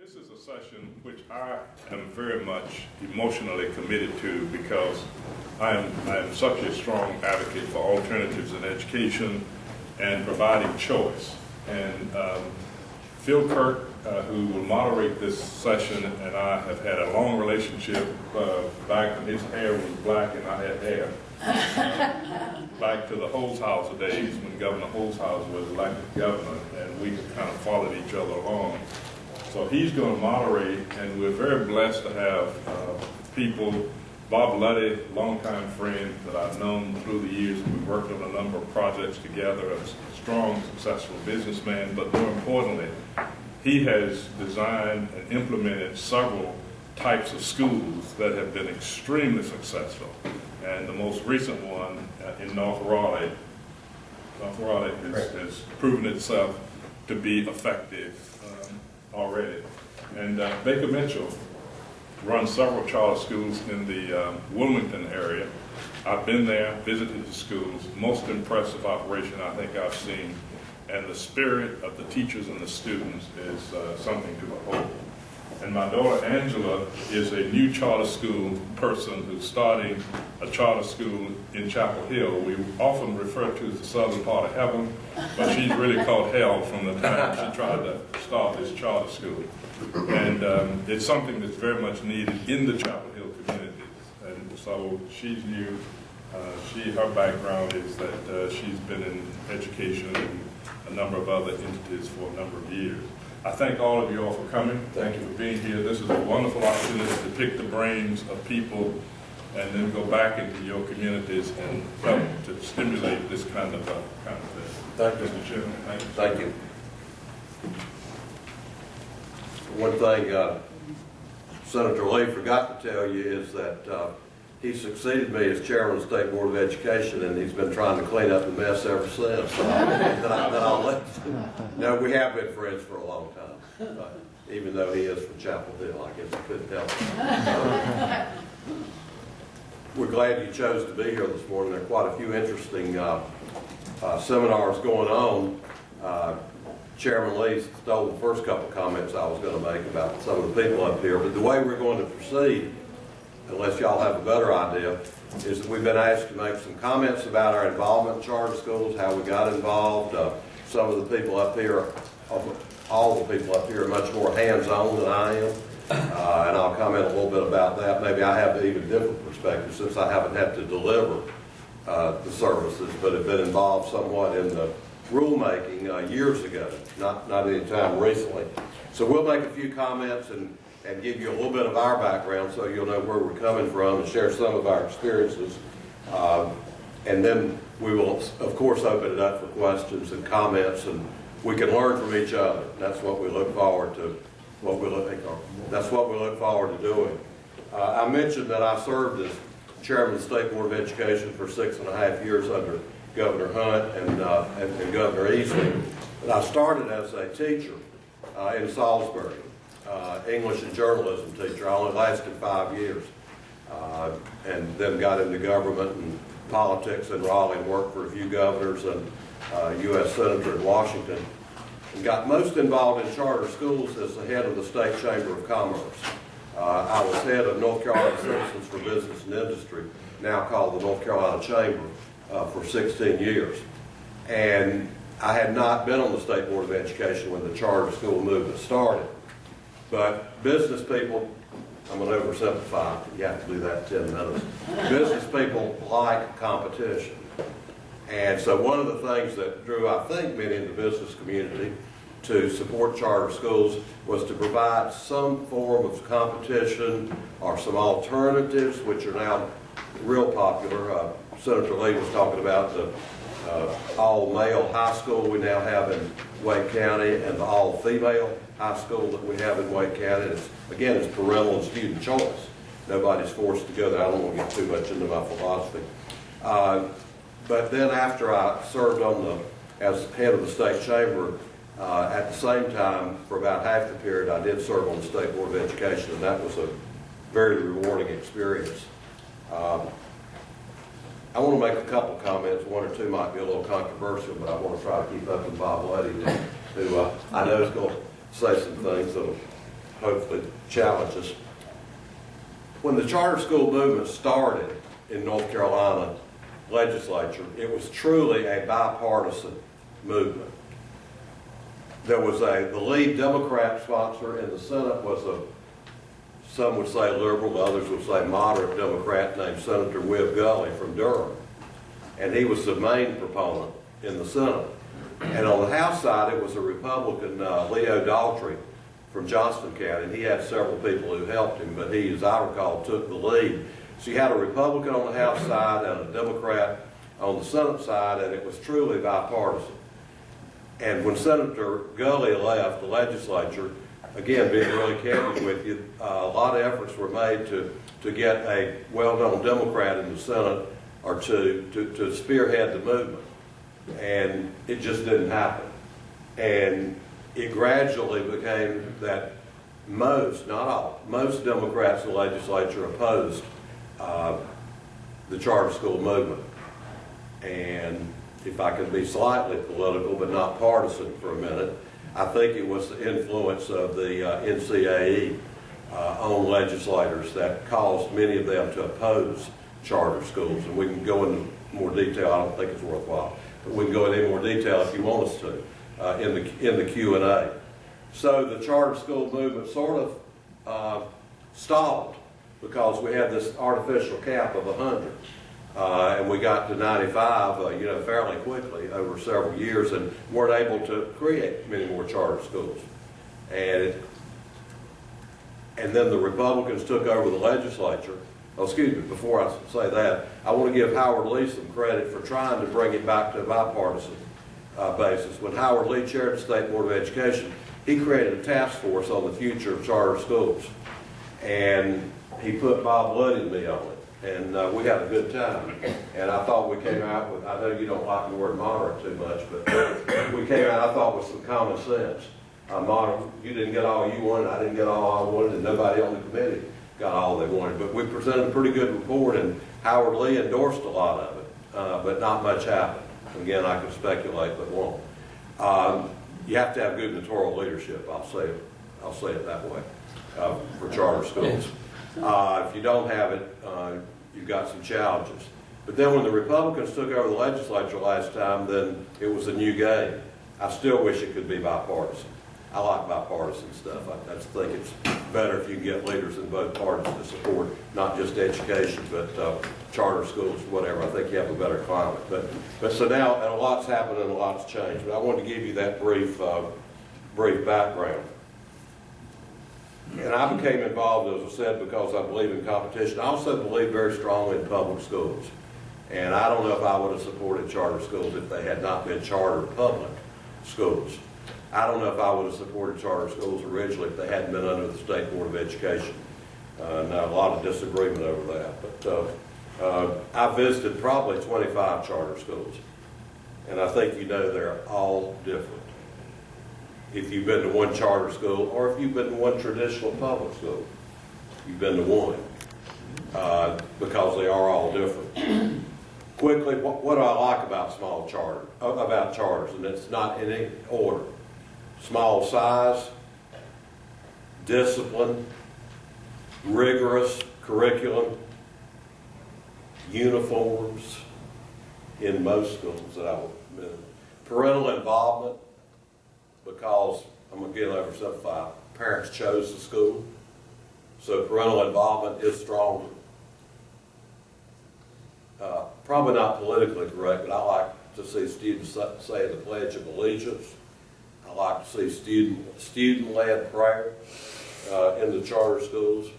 This is a session which I am very much emotionally committed to because I am such a strong advocate for alternatives in education and providing choice. And Phil Kirk, who will moderate this session, and I have had a long relationship back when his hair was black and I had hair. Back to the Holzhauser days when Governor Holzhauser was elected governor, and we kind of followed each other along. So he's going to moderate, and we're very blessed to have people. Bob Luddy, longtime friend that I've known through the years, and we've worked on a number of projects together, a strong, successful businessman, but more importantly, he has designed and implemented several types of schools that have been extremely successful. And the most recent one in North Raleigh has proven itself to be effective already. And Baker Mitchell runs several charter schools in the Wilmington area. I've been there, visited the schools. Most impressive operation I think I've seen. And the spirit of the teachers and the students is something to behold. And my daughter Angela is a new charter school person who's starting a charter school in Chapel Hill. We often refer to as the southern part of heaven, but she's really called hell from the time she tried to start this charter school. And it's something that's very much needed in the Chapel Hill communities. And so she's new. Her background is that she's been in education and a number of other entities for a number of years. I thank all of you all for coming. Thank you for being here. This is a wonderful opportunity to pick the brains of people and then go back into your communities and help to stimulate this kind of thing. Thank you, Mr. Chairman. Thank you. Thank you. One thing Senator Lee forgot to tell you is that he succeeded me as chairman of the State Board of Education, and he's been trying to clean up the mess ever since. I'll let you. No, we have been friends for a long time, even though he is from Chapel Hill. I guess I couldn't help it. We're glad you chose to be here this morning. There are quite a few interesting seminars going on. Chairman Lee stole the first couple of comments I was going to make about some of the people up here, but the way we're going to proceed, unless y'all have a better idea, is that we've been asked to make some comments about our involvement in charter schools, how we got involved. Some of the people up here, all the people up here are much more hands-on than I am, and I'll comment a little bit about that. Maybe I have an even different perspective since I haven't had to deliver the services, but have been involved somewhat in the rulemaking years ago, not any time recently. So we'll make a few comments and give you a little bit of our background so you'll know where we're coming from and share some of our experiences. And then we will, of course, open it up for questions and comments, and we can learn from each other. That's what we look forward to. That's what we look forward to doing. I mentioned that I served as chairman of the State Board of Education for 6.5 years under Governor Hunt and Governor Easley. But I started as a teacher in Salisbury. English and journalism teacher. I only lasted 5 years, and then got into government and politics in Raleigh and worked for a few governors and U.S. Senator in Washington, and got most involved in charter schools as the head of the State Chamber of Commerce. I was head of North Carolina Citizens for Business and Industry, now called the North Carolina Chamber, for 16 years. And I had not been on the State Board of Education when the charter school movement started. But business people, I'm going to oversimplify, you have to do that in 10 minutes. Business people like competition. And so one of the things that drew, I think, many in the business community to support charter schools was to provide some form of competition or some alternatives, which are now real popular. Senator Lee was talking about the all-male high school we now have in Wake County and the all-female high school that we have in Wake County. It's parental and student choice. Nobody's forced to go there. I don't want to get too much into my philosophy. But then after I served as head of the state chamber, at the same time, for about half the period, I did serve on the State Board of Education, and that was a very rewarding experience. I want to make a couple comments. One or two might be a little controversial, but I want to try to keep up with Bob Luddy, who I know is going to say some things that will hopefully challenge us. When the charter school movement started in North Carolina legislature, it was truly a bipartisan movement. There was the lead Democrat sponsor in the Senate was some would say liberal, others would say moderate Democrat named Senator Webb Gully from Durham. And he was the main proponent in the Senate. And on the House side, it was a Republican, Leo Daltrey from Johnston County. He had several people who helped him, but he, as I recall, took the lead. So you had a Republican on the House side and a Democrat on the Senate side, and it was truly bipartisan. And when Senator Gully left the legislature, again, being really candid with you, a lot of efforts were made to get a well-known Democrat in the Senate or to spearhead the movement. And it just didn't happen. And it gradually became that most, not all, most Democrats in the legislature opposed the charter school movement. And if I could be slightly political but not partisan for a minute, I think it was the influence of the NCAE on legislators that caused many of them to oppose charter schools. And we can go into more detail. I don't think it's worthwhile, but we can go into more detail if you want us to in the Q&A. So the charter school movement sort of stalled because we had this artificial cap of 100. And we got to 95, fairly quickly over several years, and weren't able to create many more charter schools. And then the Republicans took over the legislature. Oh, excuse me, before I say that, I want to give Howard Lee some credit for trying to bring it back to a bipartisan basis. When Howard Lee chaired the State Board of Education, he created a task force on the future of charter schools. And he put Bob Luddy and me on it. And we had a good time. And I thought we came out with, I know you don't like the word moderate too much, but we came out, I thought, with some common sense. You didn't get all you wanted, I didn't get all I wanted, and nobody on the committee got all they wanted. But we presented a pretty good report, and Howard Lee endorsed a lot of it, but not much happened. Again, I could speculate, but won't. You have to have gubernatorial leadership, I'll say it that way, for charter schools. If you don't have it, you've got some challenges. But then when the Republicans took over the legislature last time, then it was a new game. I still wish it could be bipartisan. I like bipartisan stuff. I just think it's better if you can get leaders in both parties to support not just education, but charter schools, whatever. I think you have a better climate. But so now, and a lot's happened and a lot's changed. But I wanted to give you that brief background. And I became involved, as I said, because I believe in competition. I also believe very strongly in public schools. And I don't know if I would have supported charter schools if they had not been charter public schools. I don't know if I would have supported charter schools originally if they hadn't been under the State Board of Education. Now, a lot of disagreement over that. But I visited probably 25 charter schools. And I think you know they're all different. If you've been to one charter school or if you've been to one traditional public school, you've been to one, because they are all different. Quickly, what do I like about charters? And it's not in any order. Small size, discipline, rigorous curriculum, uniforms in most schools that I've been in. Parental involvement, because I'm going to get oversimplified. Parents chose the school, so parental involvement is stronger. Probably not politically correct, but I like to see students say the Pledge of Allegiance. I like to see student-led prayer in the charter schools,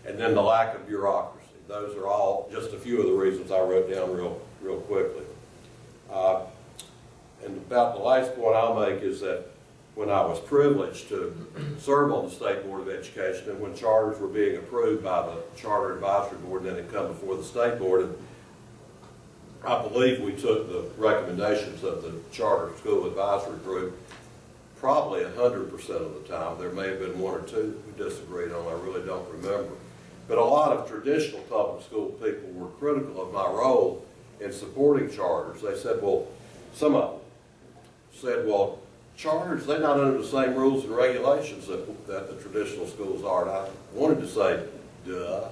and then the lack of bureaucracy. Those are all just a few of the reasons I wrote down real quickly. And about the last point I'll make is that when I was privileged to serve on the State Board of Education, and when charters were being approved by the Charter Advisory Board, and then it come before the State Board, and I believe we took the recommendations of the Charter School Advisory Group probably 100% of the time. There may have been one or two we disagreed on, I really don't remember. But a lot of traditional public school people were critical of my role in supporting charters. They said, well, some of them said, well, charters, they're not under the same rules and regulations that the traditional schools are. And I wanted to say, duh,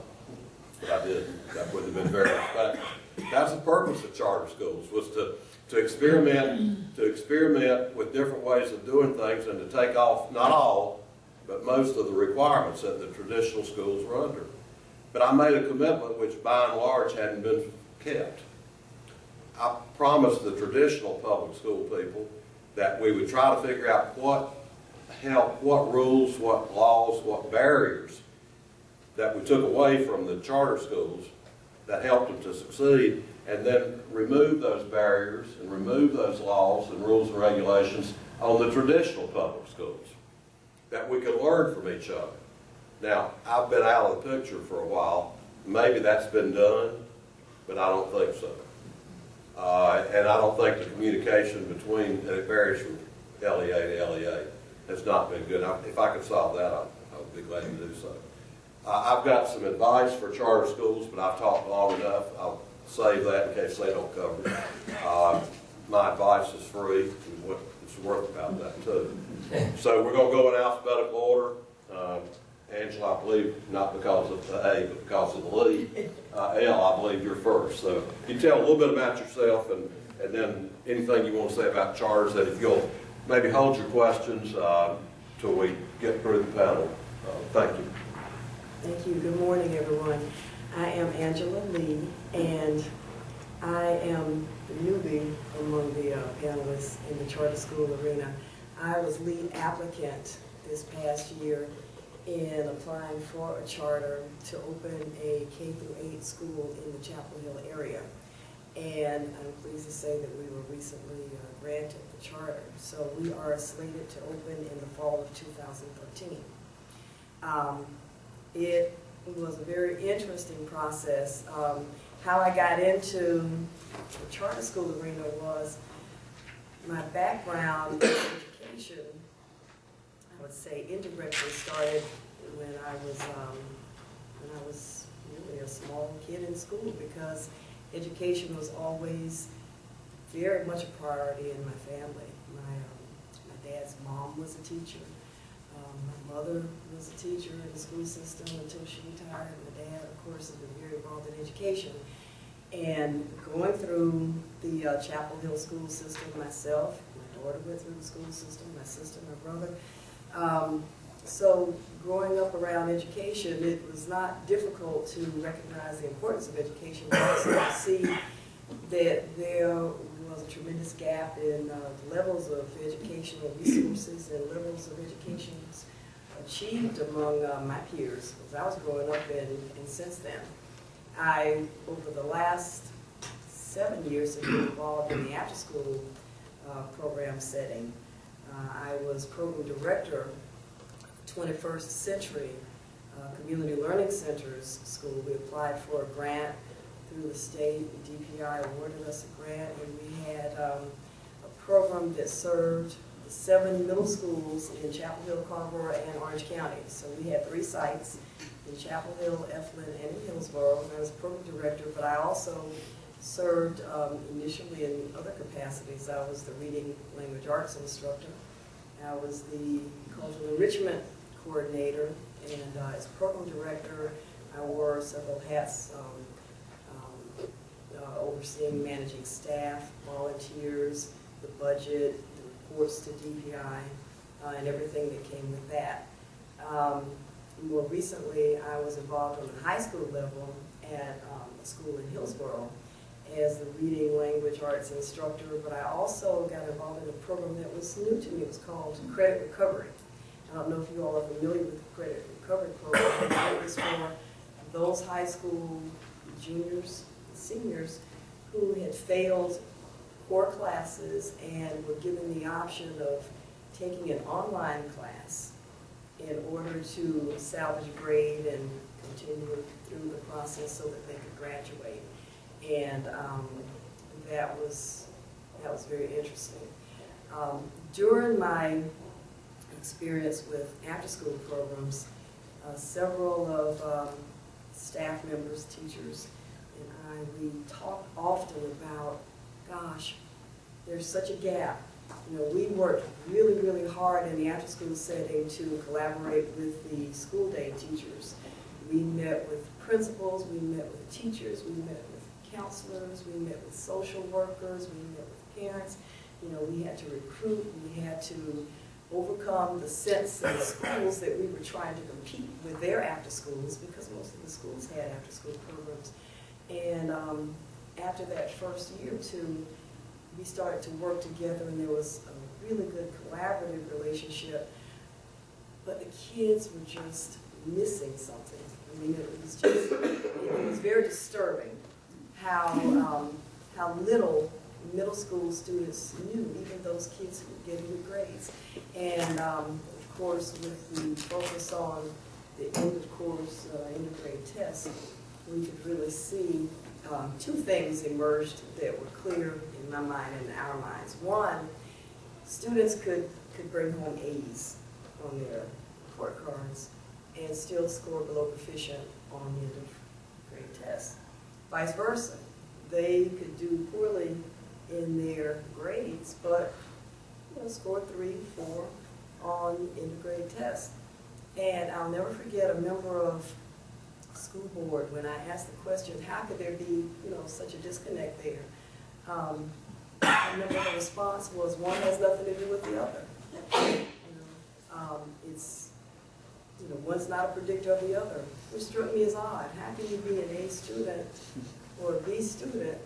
but I didn't. That would have been very respectful. That's the purpose of charter schools, was to experiment with different ways of doing things and to take off, not all, but most of the requirements that the traditional schools were under. But I made a commitment which by and large hadn't been kept. I promised the traditional public school people that we would try to figure out what rules, what laws, what barriers that we took away from the charter schools that helped them to succeed, and then remove those barriers and remove those laws and rules and regulations on the traditional public schools, that we could learn from each other. Now, I've been out of the picture for a while. Maybe that's been done, but I don't think so. And I don't think the communication between, and it varies from LEA to LEA, has not been good. If I could solve that, I would be glad to do so. I've got some advice for charter schools, but I've talked long enough. I'll save that in case they don't cover it. My advice is free, and what it's worth about that too. So we're going to go in alphabetical order. Angela, I believe, not because of the A, but because of the lead. L, I believe you're first. So you tell a little bit about yourself, and then anything you want to say about charters, that if you'll maybe hold your questions till we get through the panel. Thank you. Thank you. Good morning, everyone. I am Angela Lee, and I am the newbie among the panelists in the charter school arena. I was lead applicant this past year in applying for a charter to open a K-8 school in the Chapel Hill area. And I'm pleased to say that we were recently granted the charter. So we are slated to open in the fall of 2013. It was a very interesting process. How I got into the charter school arena was my background in education, I would say, indirectly started when I was really a small kid in school, because education was always very much a priority in my family. My dad's mom was a teacher. My mother was a teacher in the school system until she retired. My dad, of course, has been very involved in education. And going through the Chapel Hill school system myself, my daughter went through the school system, my sister, my brother. So growing up around education, it was not difficult to recognize the importance of education, but also to see that there was a tremendous gap in levels of educational resources and levels of education achieved among my peers as I was growing up, and since then. I, over the last 7 years, have been involved in the after-school program setting. I was program director of 21st Century Community Learning Centers School. We applied for a grant through the state. DPI awarded us a grant, and we had a program that served the 7 middle schools in Chapel Hill, Carrboro, and Orange County. So we had 3 sites in Chapel Hill, Eflin, and in Hillsboro. I was program director, but I also served initially in other capacities. I was the reading language arts instructor. I was the cultural enrichment coordinator, and as program director, I wore several hats, overseeing managing staff, volunteers, the budget, the reports to DPI, and everything that came with that. More recently, I was involved on the high school level at a school in Hillsboro as the reading language arts instructor, but I also got involved in a program that was new to me. It was called Credit Recovery. I don't know if you all are familiar with the Credit Recovery program, but it was for those high school juniors, seniors who had failed core classes and were given the option of taking an online class in order to salvage a grade and continue through the process so that they could graduate. And that was very interesting. During my experience with after-school programs, several of staff members, teachers, and we talked often about, gosh, there's such a gap You know, we worked really, really hard in the after-school setting to collaborate with the school day teachers. We met with principals, we met with teachers, we met with counselors, we met with social workers, we met with parents. You know, we had to recruit, we had to overcome the sense in the schools that we were trying to compete with their after-schools, because most of the schools had after-school programs. And after that first year or two, we started to work together, and there was a really good collaborative relationship, but the kids were just missing something. I mean, it was very disturbing how little middle school students knew, even those kids who were getting good grades. And of course, with the focus on the end of course, end of grade tests, we could really see two things emerged that were clear in my mind and in our minds. One, students could bring home A's on their report cards and still score below proficient on the end of grade tests. Vice versa, they could do poorly in their grades, but score 3, 4 on end of grade tests. And I'll never forget a member of school board when I asked the question, how could there be such a disconnect there? I remember the response was, one has nothing to do with the other. It's one's not a predictor of the other, which struck me as odd. How can you be an A student or a B student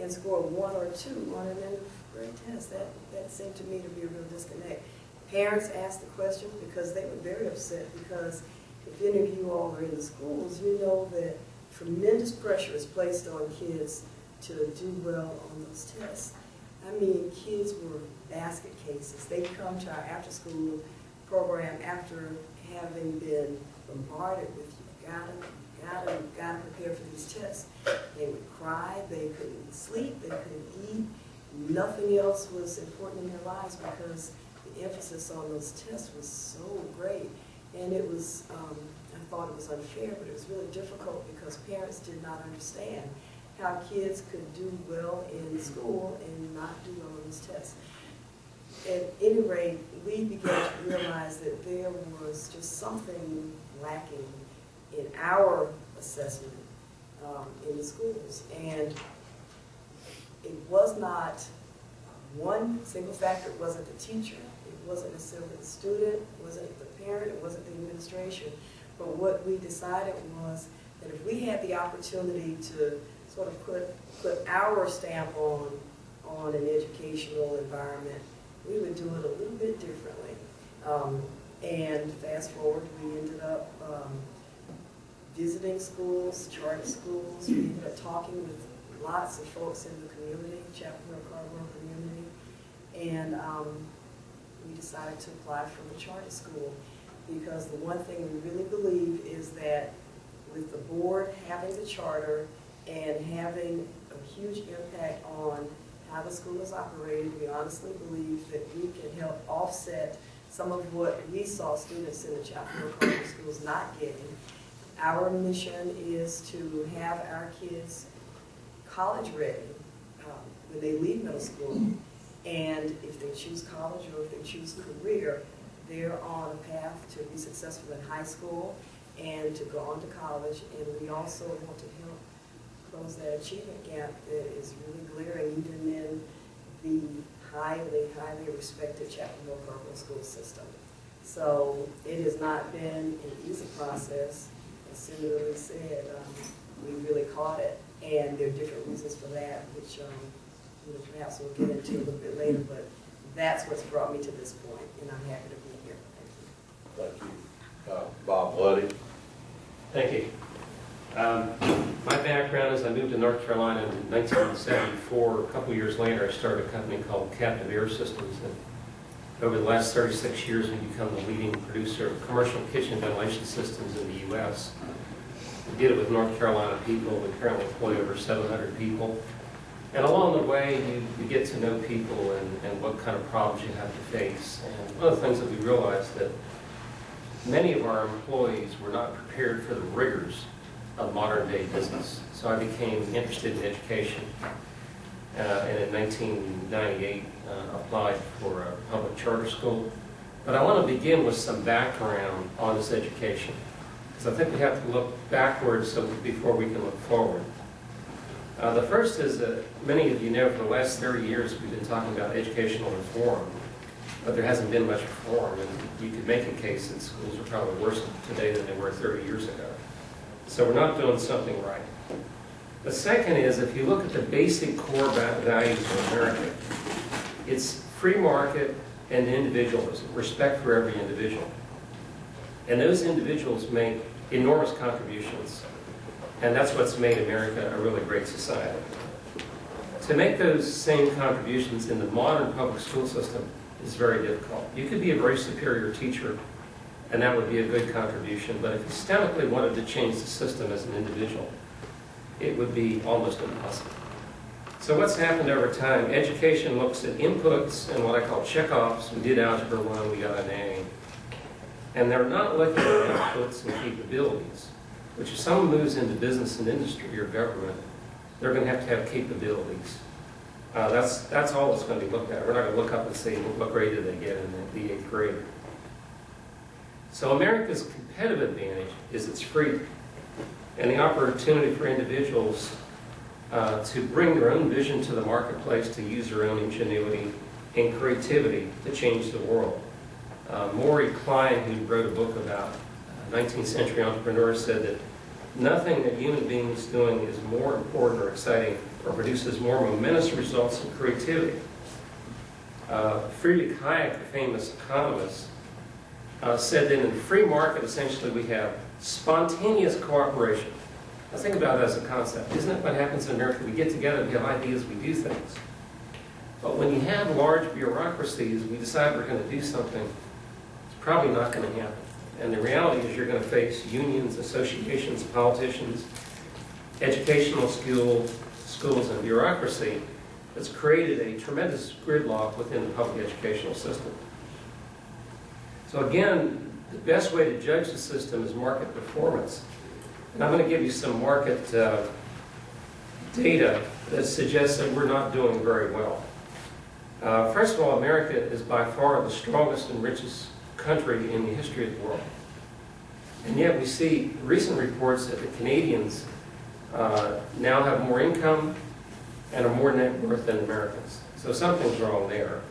and score 1 or 2 on an end of grade test? That seemed to me to be a real disconnect. Parents asked the question because they were very upset, because if any of you all are in the schools, you know that tremendous pressure is placed on kids to do well on those tests. I mean, kids were basket cases. They come to our after-school program after having been bombarded with, you gotta prepare for these tests. They would cry, they couldn't sleep, they couldn't eat. Nothing else was important in their lives because the emphasis on those tests was so great. And it was, I thought it was unfair, but it was really difficult because parents did not understand how kids could do well in school and not do well on these tests. At any rate, we began to realize that there was just something lacking in our assessment in the schools. And it was not one single factor. It wasn't the teacher, it wasn't necessarily the student, it wasn't the parent, it wasn't the administration. But what we decided was that if we had the opportunity to sort of put our stamp on an educational environment, we would do it a little bit differently. And fast forward, we ended up visiting schools, charter schools. We ended up talking with lots of folks in the community, Chapel Hill, Cardwell community, and we decided to apply for the charter school, because the one thing we really believe is that with the board having the charter and having a huge impact on how the school is operated, we honestly believe that we can help offset some of what we saw students in the Chapel Hill Cardinal schools not getting. Our mission is to have our kids college ready when they leave middle school, and if they choose college or if they choose career, they're on a path to be successful in high school and to go on to college. And we also want to help close that achievement gap that is really glaring even in the highly, highly respected Chapel Hill Cardinal school system. So it has not been an easy process. As Cinderella said, we really caught it, and there are different reasons for that, which perhaps we'll get into a little bit later, but that's what's brought me to this point, and I'm happy to be here. Thank you. Bob Luddy. Thank you. My background is I moved to North Carolina in 1974. A couple years later, I started a company called Captive Air Systems. And over the last 36 years, we've become the leading producer of commercial kitchen ventilation systems in the U.S. We did it with North Carolina people. We currently employ over 700 people. And along the way, you get to know people and what kind of problems you have to face. And one of the things that we realized that many of our employees were not prepared for the rigors of modern day business. So I became interested in education. and in 1998 applied for a public charter school. But I want to begin with some background on this education, because I think we have to look backwards before we can look forward. The first is that many of you know for the last 30 years we've been talking about educational reform, but there hasn't been much reform, and you could make a case that schools are probably worse today than they were 30 years ago. So we're not doing something right. The second is, if you look at the basic core values of America, it's free market and individualism, respect for every individual. And those individuals make enormous contributions, and that's what's made America a really great society. To make those same contributions in the modern public school system is very difficult. You could be a very superior teacher, and that would be a good contribution, but if you systemically wanted to change the system as an individual, it would be almost impossible. So what's happened over time? Education looks at inputs and what I call checkoffs. We did Algebra 1, we got an A. And they're not looking at outputs and capabilities, which if someone moves into business and industry or government, they're going to have capabilities. That's all that's going to be looked at. We're not going to look up and say, what grade did they get in the 8th grade? So America's competitive advantage is its freedom and the opportunity for individuals to bring their own vision to the marketplace, to use their own ingenuity and creativity to change the world. Maury Klein, who wrote a book about 19th century entrepreneurs, said that nothing that human beings doing is more important or exciting or produces more momentous results than creativity. Friedrich Hayek, the famous economist, said that in the free market, essentially, we have spontaneous cooperation. Now think about it as a concept. Isn't it what happens in America? We get together, we have ideas, we do things. But when you have large bureaucracies, we decide we're going to do something, it's probably not going to happen. And the reality is you're going to face unions, associations, politicians, educational schools, and bureaucracy that's created a tremendous gridlock within the public educational system. So again, the best way to judge the system is market performance. And I'm going to give you some market data that suggests that we're not doing very well. First of all, America is by far the strongest and richest country in the history of the world. And yet we see recent reports that the Canadians now have more income and are more net worth than Americans. So something's wrong there.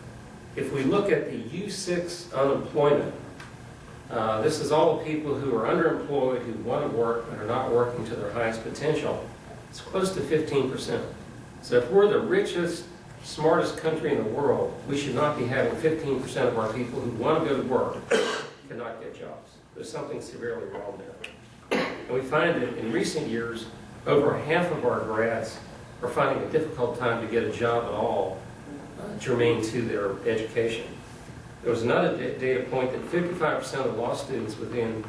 If we look at the U6 unemployment, this is all the people who are underemployed, who want to work, but are not working to their highest potential. It's close to 15%. So if we're the richest, smartest country in the world, we should not be having 15% of our people who want to go to work cannot get jobs. There's something severely wrong there. And we find that in recent years, over half of our grads are finding a difficult time to get a job at all, germane to their education. There was another data point that 55% of law students within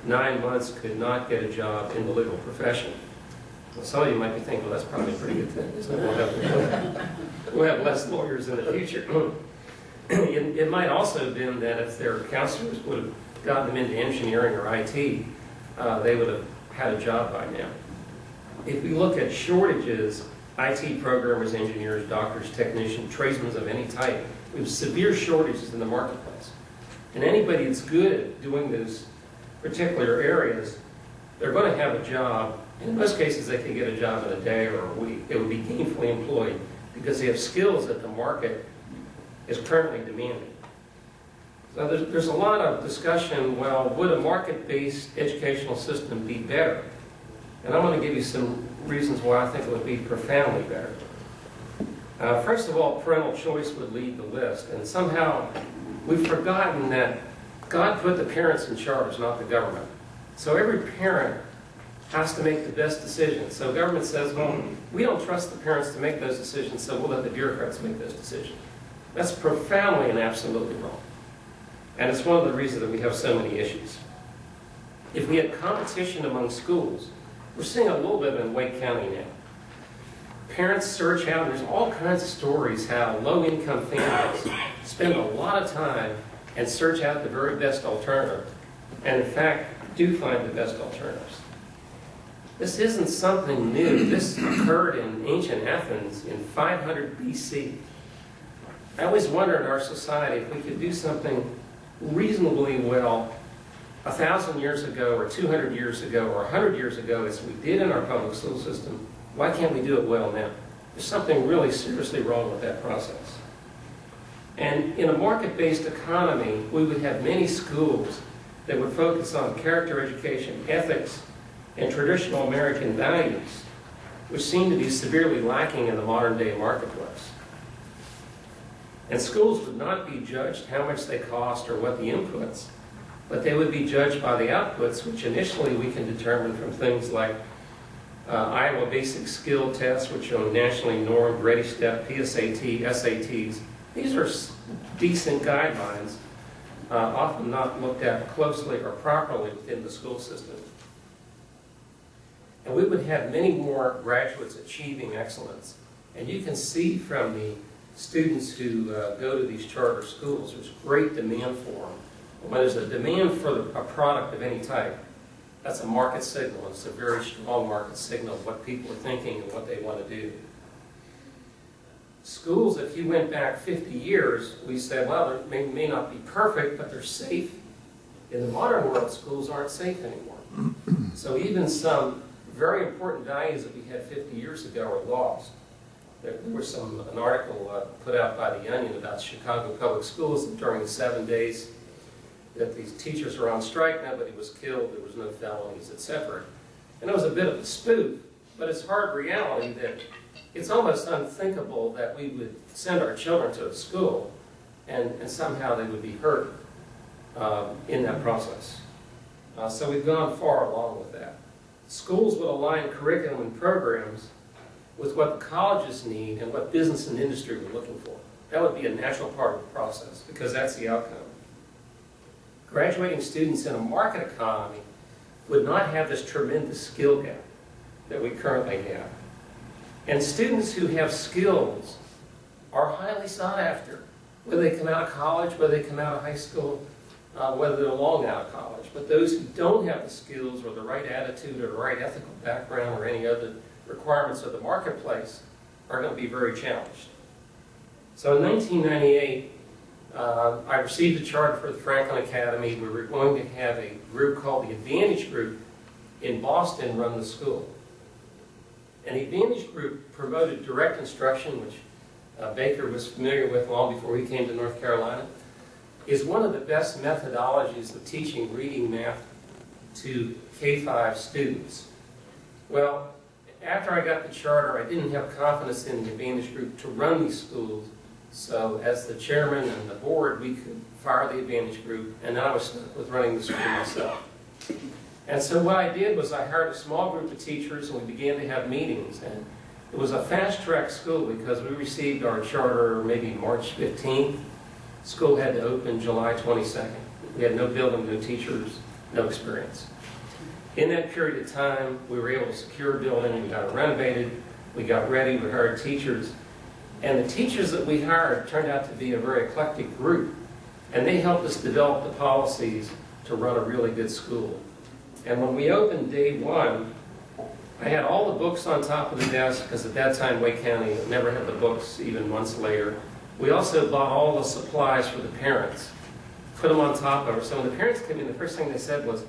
9 months could not get a job in the legal profession. Well, some of you might be thinking, well, that's probably a pretty good thing, isn't it? We'll have less lawyers in the future. It might also have been that if their counselors would have gotten them into engineering or IT, they would have had a job by now. If we look at shortages, IT programmers, engineers, doctors, technicians, tradesmen of any type, we have severe shortages in the marketplace. And anybody that's good at doing those particular areas, they're going to have a job. In most cases, they can get a job in a day or a week. They would be gainfully employed because they have skills that the market is currently demanding. So there's a lot of discussion, well, would a market-based educational system be better? And I'm going to give you some reasons why I think it would be profoundly better. First of all, parental choice would lead the list. And somehow we've forgotten that God put the parents in charge, not the government. So every parent has to make the best decision. So government says, well, we don't trust the parents to make those decisions, so we'll let the bureaucrats make those decisions. That's profoundly and absolutely wrong. And it's one of the reasons that we have so many issues. If we had competition among schools, we're seeing a little bit in Wake County now. Parents search out, there's all kinds of stories how low-income families spend a lot of time and search out the very best alternative, and in fact, do find the best alternatives. This isn't something new. This occurred in ancient Athens in 500 BC. I always wonder in our society if we could do something reasonably well 1,000 years ago or 200 years ago or 100 years ago as we did in our public school system. Why can't we do it well now? There's something really seriously wrong with that process. And in a market-based economy, we would have many schools that would focus on character education, ethics, and traditional American values, which seem to be severely lacking in the modern-day marketplace. And schools would not be judged how much they cost or what the inputs, but they would be judged by the outputs, which initially we can determine from things like Iowa Basic Skill Tests, which are nationally normed, Ready Step, PSAT, SATs. These are decent guidelines, often not looked at closely or properly within the school system. And we would have many more graduates achieving excellence. And you can see from the students who go to these charter schools, there's great demand for them. When there's a demand for a product of any type, that's a market signal. It's a very strong market signal of what people are thinking and what they want to do. Schools, if you went back 50 years, we said, well, they may not be perfect, but they're safe. In the modern world, schools aren't safe anymore. So even some very important values that we had 50 years ago are lost. There was an article put out by The Onion about Chicago public schools during the 7 days that these teachers were on strike, nobody was killed, there was no felonies, etc. And it was a bit of a spoof, but it's hard reality that it's almost unthinkable that we would send our children to a school and somehow they would be hurt in that process. So we've gone far along with that. Schools would align curriculum and programs with what the colleges need and what business and industry were looking for. That would be a natural part of the process because that's the outcome. Graduating students in a market economy would not have this tremendous skill gap that we currently have. And students who have skills are highly sought after, whether they come out of college, whether they come out of high school, whether they're long out of college. But those who don't have the skills or the right attitude or the right ethical background or any other requirements of the marketplace are going to be very challenged. So in 1998, I received a charter for the Franklin Academy. We were going to have a group called the Advantage Group in Boston run the school. And the Advantage Group promoted direct instruction, which Baker was familiar with long before he came to North Carolina, is one of the best methodologies of teaching reading math to K-5 students. Well, after I got the charter, I didn't have confidence in the Advantage Group to run these schools. So as the chairman and the board, we could fire the Advantage Group, and then I was stuck with running the school myself. And so what I did was I hired a small group of teachers, and we began to have meetings. And it was a fast-track school because we received our charter maybe March 15th. School had to open July 22nd. We had no building, no teachers, no experience. In that period of time, we were able to secure a building, we got it renovated, we got ready, we hired teachers. And the teachers that we hired turned out to be a very eclectic group. And they helped us develop the policies to run a really good school. And when we opened day one, I had all the books on top of the desk, because at that time Wake County never had the books even months later. We also bought all the supplies for the parents, put them on top of it. So when the parents came in, the first thing they said was,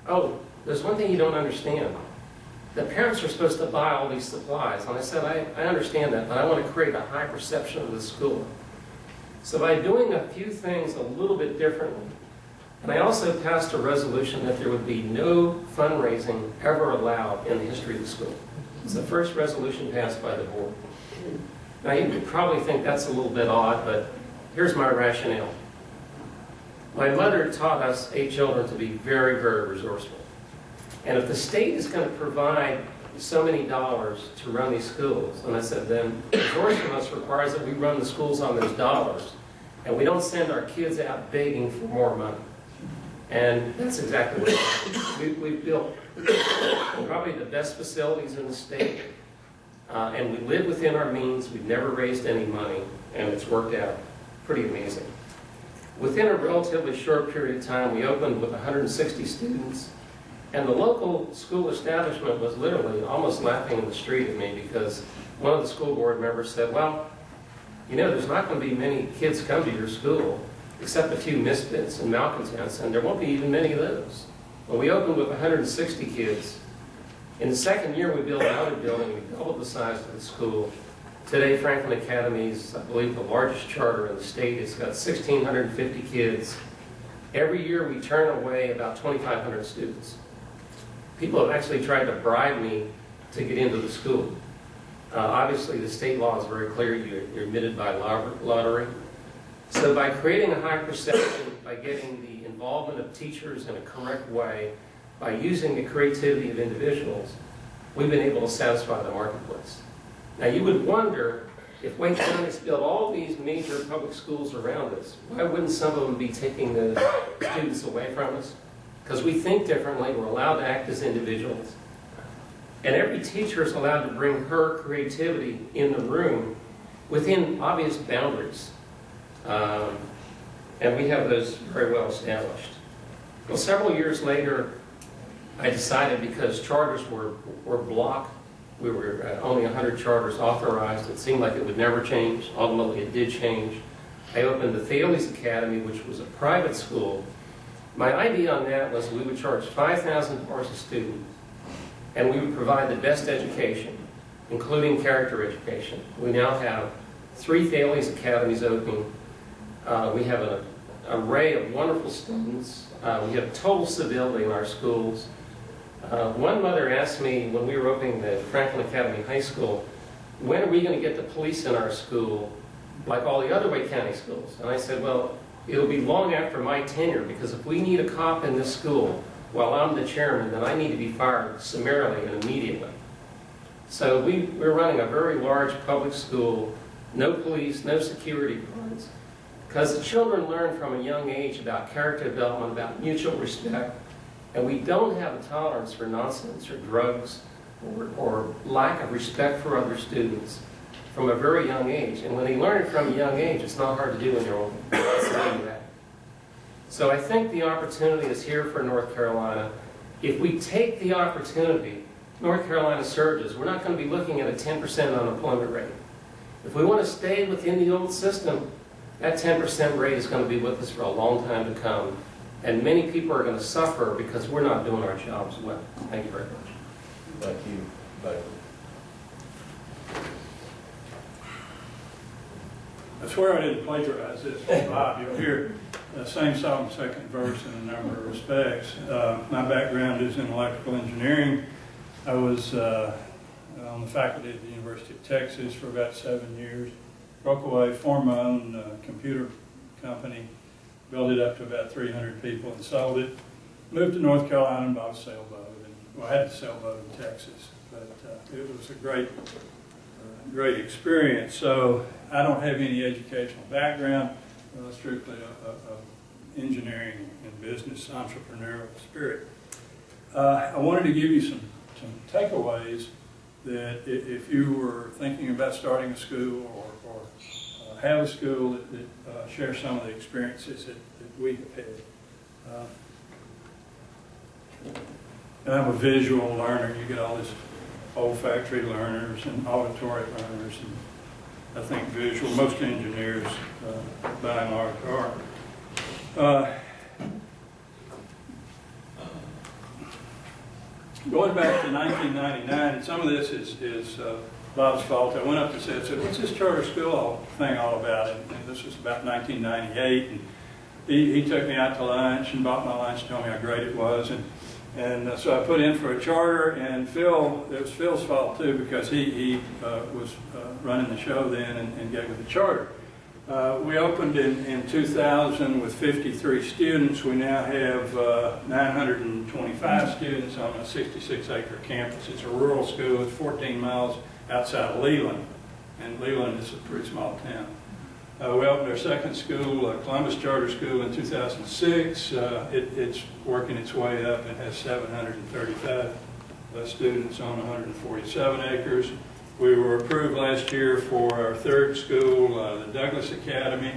oh, there's one thing you don't understand. The parents are supposed to buy all these supplies. And I said, I understand that, but I want to create a high perception of the school. So by doing a few things a little bit differently, and I also passed a resolution that there would be no fundraising ever allowed in the history of the school. It's the first resolution passed by the board. Now you could probably think that's a little bit odd, but here's my rationale. My mother taught us 8 children to be very, very resourceful. And if the state is going to provide so many dollars to run these schools, and I said, then resourcefulness requires that we run the schools on those dollars, and we don't send our kids out begging for more money. And that's exactly what we've built. Probably the best facilities in the state, and we live within our means. We've never raised any money, and it's worked out pretty amazing. Within a relatively short period of time, we opened with 160 students. And the local school establishment was literally almost laughing in the street at me because one of the school board members said, well, you know, there's not going to be many kids come to your school except a few misfits and malcontents, and there won't be even many of those. Well, we opened with 160 kids. In the second year, we built another building. We doubled the size of the school. Today, Franklin Academy is, I believe, the largest charter in the state. It's got 1,650 kids. Every year, we turn away about 2,500 students. People have actually tried to bribe me to get into the school. Obviously, the state law is very clear. You're admitted by lottery. So by creating a high perception, by getting the involvement of teachers in a correct way, by using the creativity of individuals, we've been able to satisfy the marketplace. Now you would wonder, if Wake County's built all these major public schools around us, why wouldn't some of them be taking the students away from us? Because we think differently, we're allowed to act as individuals. And every teacher is allowed to bring her creativity in the room within obvious boundaries. And we have those very well established. Well, several years later, I decided, because charters were blocked, we were only 100 charters authorized, it seemed like it would never change. Ultimately, it did change. I opened the Thales Academy, which was a private school. My idea on that was we would charge $5,000 a student, and we would provide the best education, including character education. We now have 3 Thales Academies open. We have an array of wonderful students. We have total civility in our schools. One mother asked me when we were opening the Franklin Academy High School, when are we going to get the police in our school like all the other Wake County schools? And I said, well, it'll be long after my tenure, because if we need a cop in this school while I'm the chairman, then I need to be fired summarily and immediately. So we're running a very large public school, no police, no security guards, because the children learn from a young age about character development, about mutual respect, and we don't have a tolerance for nonsense or drugs or lack of respect for other students from a very young age. And when they learn it from a young age, it's not hard to do when you're older. So I think the opportunity is here for North Carolina. If we take the opportunity, North Carolina surges. We're not going to be looking at a 10% unemployment rate. If we want to stay within the old system, that 10% rate is going to be with us for a long time to come. And many people are going to suffer because we're not doing our jobs well. Thank you very much. Thank you. Thank you. I swear I didn't plagiarize this from Bob. You'll hear the same song, second verse in a number of respects. My background is in electrical engineering. I was on the faculty at the University of Texas for about 7 years. Broke away, formed my own computer company, built it up to about 300 people and sold it. Moved to North Carolina and bought a sailboat. And, well, I had a sailboat in Texas, but it was a great experience. So I don't have any educational background, strictly a engineering and business entrepreneurial spirit. I wanted to give you some takeaways that if you were thinking about starting a school or have a school that share some of the experiences that we have had. And I'm a visual learner. You get all these olfactory learners and auditory learners, and I think visual, most engineers by and large are. Going back to 1999, and some of this is Bob's fault. I went up to said, what's this charter school thing all about? And this was about 1998. And he took me out to lunch and bought my lunch, told me how great it was. And so I put in for a charter, and it was Phil's fault too, because he was running the show then and gave me the charter. We opened in 2000 with 53 students. We now have 925 students on a 66-acre campus. It's a rural school. It's 14 miles outside of Leland, and Leland is a pretty small town. We opened our second school, Columbus Charter School, in 2006. It's working its way up and has 735 students on 147 acres. We were approved last year for our third school, the Douglas Academy.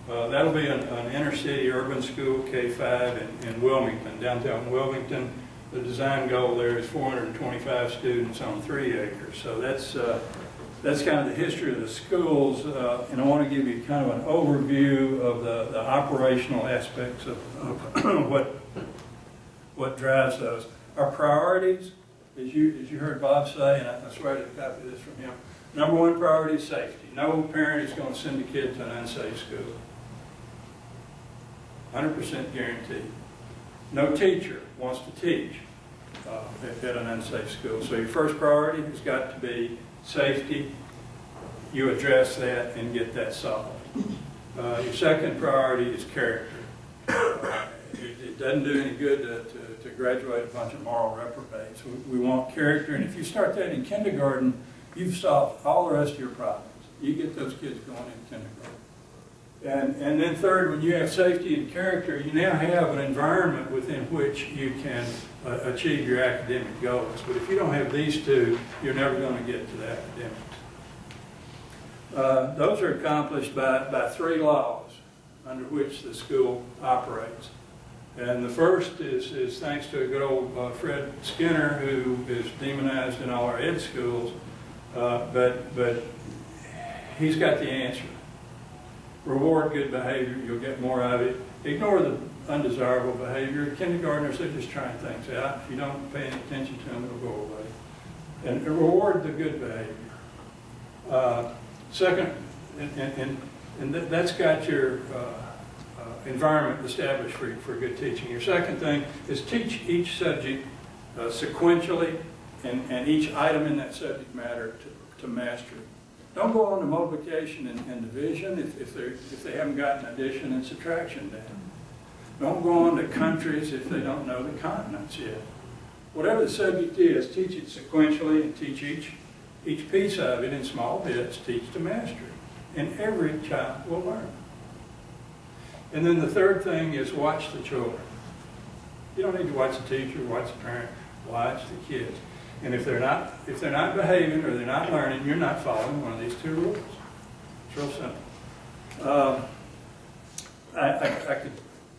That'll be an inner city urban school, K-5 in Wilmington, downtown Wilmington. the design goal there is 425 students on 3 acres. So that's kind of the history of the schools, and I want to give you kind of an overview of the operational aspects of what drives those. Our priorities, as you heard Bob say, and I swear to copy this from him, number one priority is safety. No parent is going to send a kid to an unsafe school. 100% guaranteed. No teacher wants to teach at an unsafe school. So your first priority has got to be safety. You address that and get that solved. Your second priority is character. It doesn't do any good to graduate a bunch of moral reprobates. We want character, and if you start that in kindergarten, you've solved all the rest of your problems. You get those kids going in kindergarten. And then third, when you have safety and character, you now have an environment within which you can achieve your academic goals. But if you don't have these two, you're never going to get to the academics. Those are accomplished by 3 laws under which the school operates. And the first is thanks to a good old Fred Skinner, who is demonized in all our ed schools, but he's got the answer. Reward good behavior, you'll get more of it. Ignore the undesirable behavior. Kindergartners, they're just trying things out. If you don't pay any attention to them, it'll go away. And reward the good behavior. Second, and that's got your environment established for good teaching. Your second thing is teach each subject sequentially and each item in that subject matter to mastery. Don't go on to multiplication and division if they haven't gotten addition and subtraction down. Don't go on to countries if they don't know the continents yet. Whatever the subject is, teach it sequentially and teach each piece of it in small bits, teach to mastery. And every child will learn. And then the third thing is watch the children. You don't need to watch the teacher, watch the parent, watch the kids. And if they're not behaving or they're not learning, you're not following one of these 2 rules. It's real simple. I could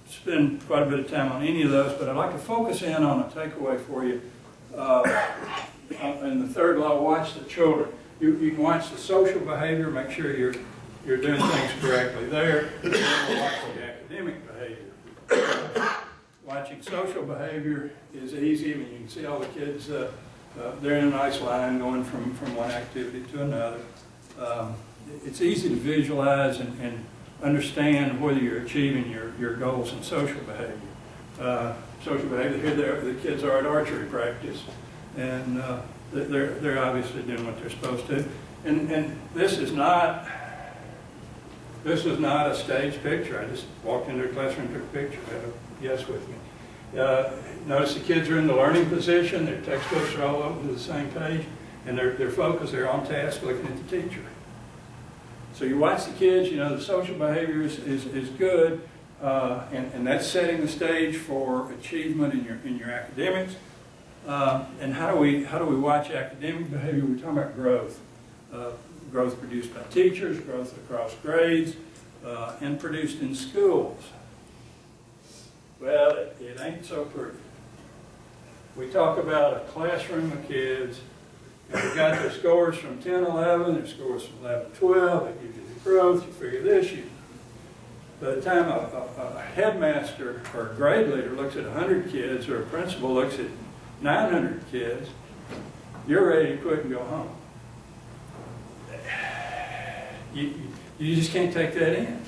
spend quite a bit of time on any of those, but I'd like to focus in on a takeaway for you. In the third law, watch the children. You can watch the social behavior, make sure you're doing things correctly there. And then watch the academic behavior. Watching social behavior is easy. I mean, you can see all the kids, they're in a nice line going from one activity to another. It's easy to visualize and understand whether you're achieving your goals in social behavior. Social behavior, here the kids are at archery practice, and they're obviously doing what they're supposed to. And this is not a staged picture. I just walked into a classroom and took a picture. I have a guest with me. Notice the kids are in the learning position. Their textbooks are all open to the same page, and they're focused. They're on task, looking at the teacher. So you watch the kids. You know the social behavior is good, and that's setting the stage for achievement in your academics. And how do we watch academic behavior? We're talking about growth. Growth produced by teachers, growth across grades, and produced in schools. Well, it ain't so pretty. We talk about a classroom of kids, and they've got their scores from 10, 11, their scores from 11, 12, they give you the growth, you figure this, by the time a headmaster or a grade leader looks at 100 kids, or a principal looks at 900 kids, you're ready to quit and go home. You just can't take that in.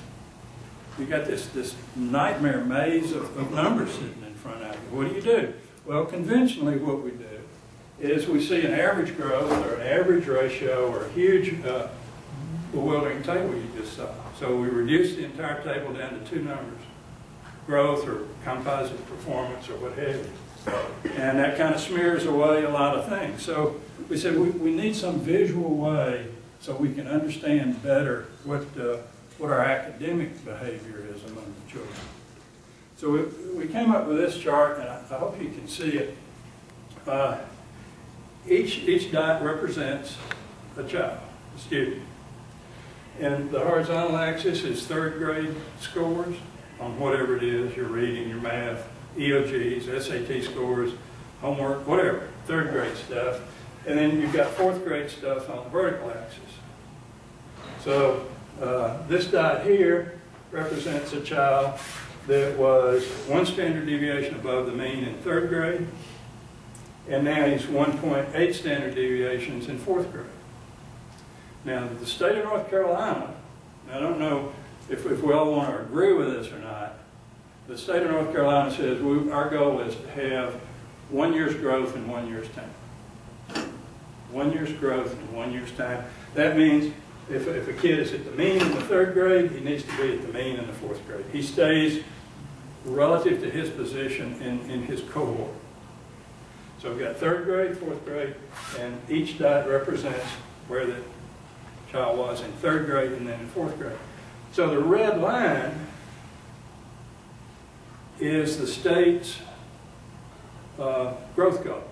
You got this nightmare maze of numbers sitting in front of you. What do? Well, conventionally what we do is we see an average growth or an average ratio or a huge bewildering table you just saw. So we reduce the entire table down to 2 numbers, growth or composite performance or what have you. And that kind of smears away a lot of things. So we said we need some visual way so we can understand better what our academic behavior is among the children. So we came up with this chart, and I hope you can see it. Each dot represents a child, a student. And the horizontal axis is 3rd grade scores on whatever it is, your reading, your math, EOGs, SAT scores. homework, whatever, third grade stuff. And then you've got fourth grade stuff on the vertical axis. So this dot here represents a child that was 1 standard deviation above the mean in third grade, and now he's 1.8 standard deviations in fourth grade. Now, the state of North Carolina, I don't know if we all want to agree with this or not, the state of North Carolina says our goal is to have 1 year's growth in 1 year's time. 1 year's growth in 1 year's time. That means if a kid is at the mean in the third grade, he needs to be at the mean in the fourth grade. He stays relative to his position in his cohort. So we've got third grade, fourth grade, and each dot represents where the child was in third grade and then in fourth grade. So the red line is the state's growth goal.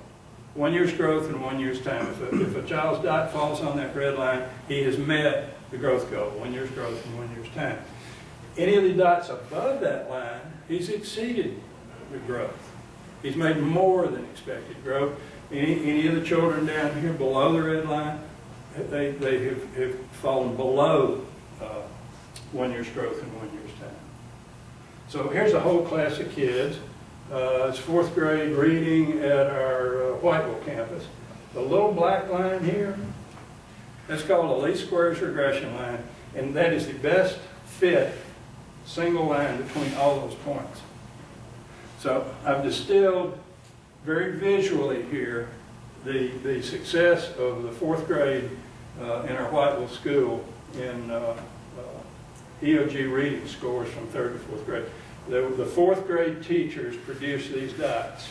1 year's growth in 1 year's time. If a child's dot falls on that red line, he has met the growth goal, 1 year's growth in 1 year's time. Any of the dots above that line, he's exceeded the growth. He's made more than expected growth. Any of the children down here below the red line, they have fallen below 1 year's growth in 1 year's time. So here's a whole class of kids. It's fourth grade reading at our Whiteville campus. The little black line here, that's called a least squares regression line, and that is the best fit single line between all those points. So I've distilled very visually here the success of the fourth grade in our Whiteville school in EOG reading scores from third to fourth grade. The fourth grade teachers produce these dots.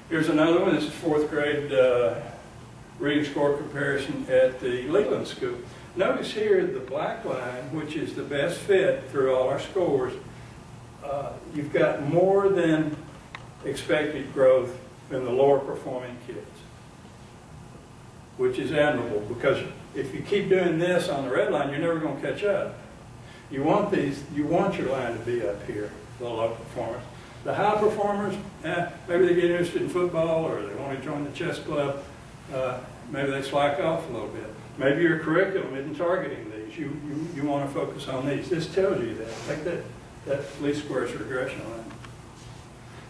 Here's another one. This is fourth grade reading score comparison at the Leland School. Notice here the black line, which is the best fit through all our scores. You've got more than expected growth in the lower performing kids, which is admirable, because if you keep doing this on the red line, you're never going to catch up. You want your line to be up here, the low performers. The high performers, maybe they get interested in football, or they want to join the chess club. Maybe they slack off a little bit. Maybe your curriculum isn't targeting these. You want to focus on these. This tells you that. Take that least squares regression line.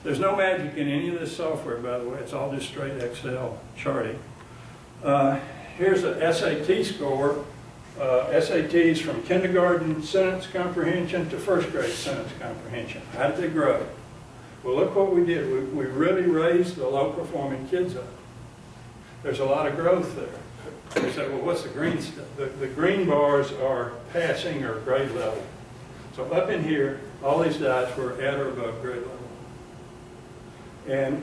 There's no magic in any of this software, by the way. It's all just straight Excel charting. Here's an SAT score. SATs from kindergarten sentence comprehension to first grade sentence comprehension. How did they grow? Well, look what we did. We really raised the low performing kids up. There's a lot of growth there. You say, well, what's the green stuff? The green bars are passing or grade level. So up in here, all these dots were at or above grade level. And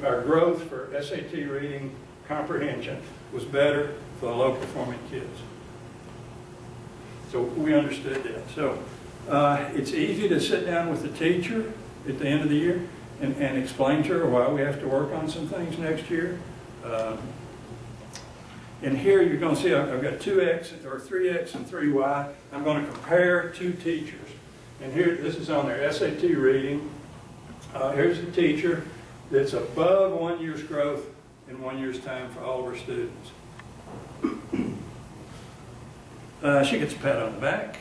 our growth for SAT reading comprehension was better for the low performing kids. So we understood that. So it's easy to sit down with the teacher at the end of the year and explain to her why we have to work on some things next year. And here you're going to see I've got 2X or 3X and 3Y. I'm going to compare two teachers. And here, this is on their SAT reading. Here's the teacher that's above 1 year's growth in 1 year's time for all of her students. She gets a pat on the back.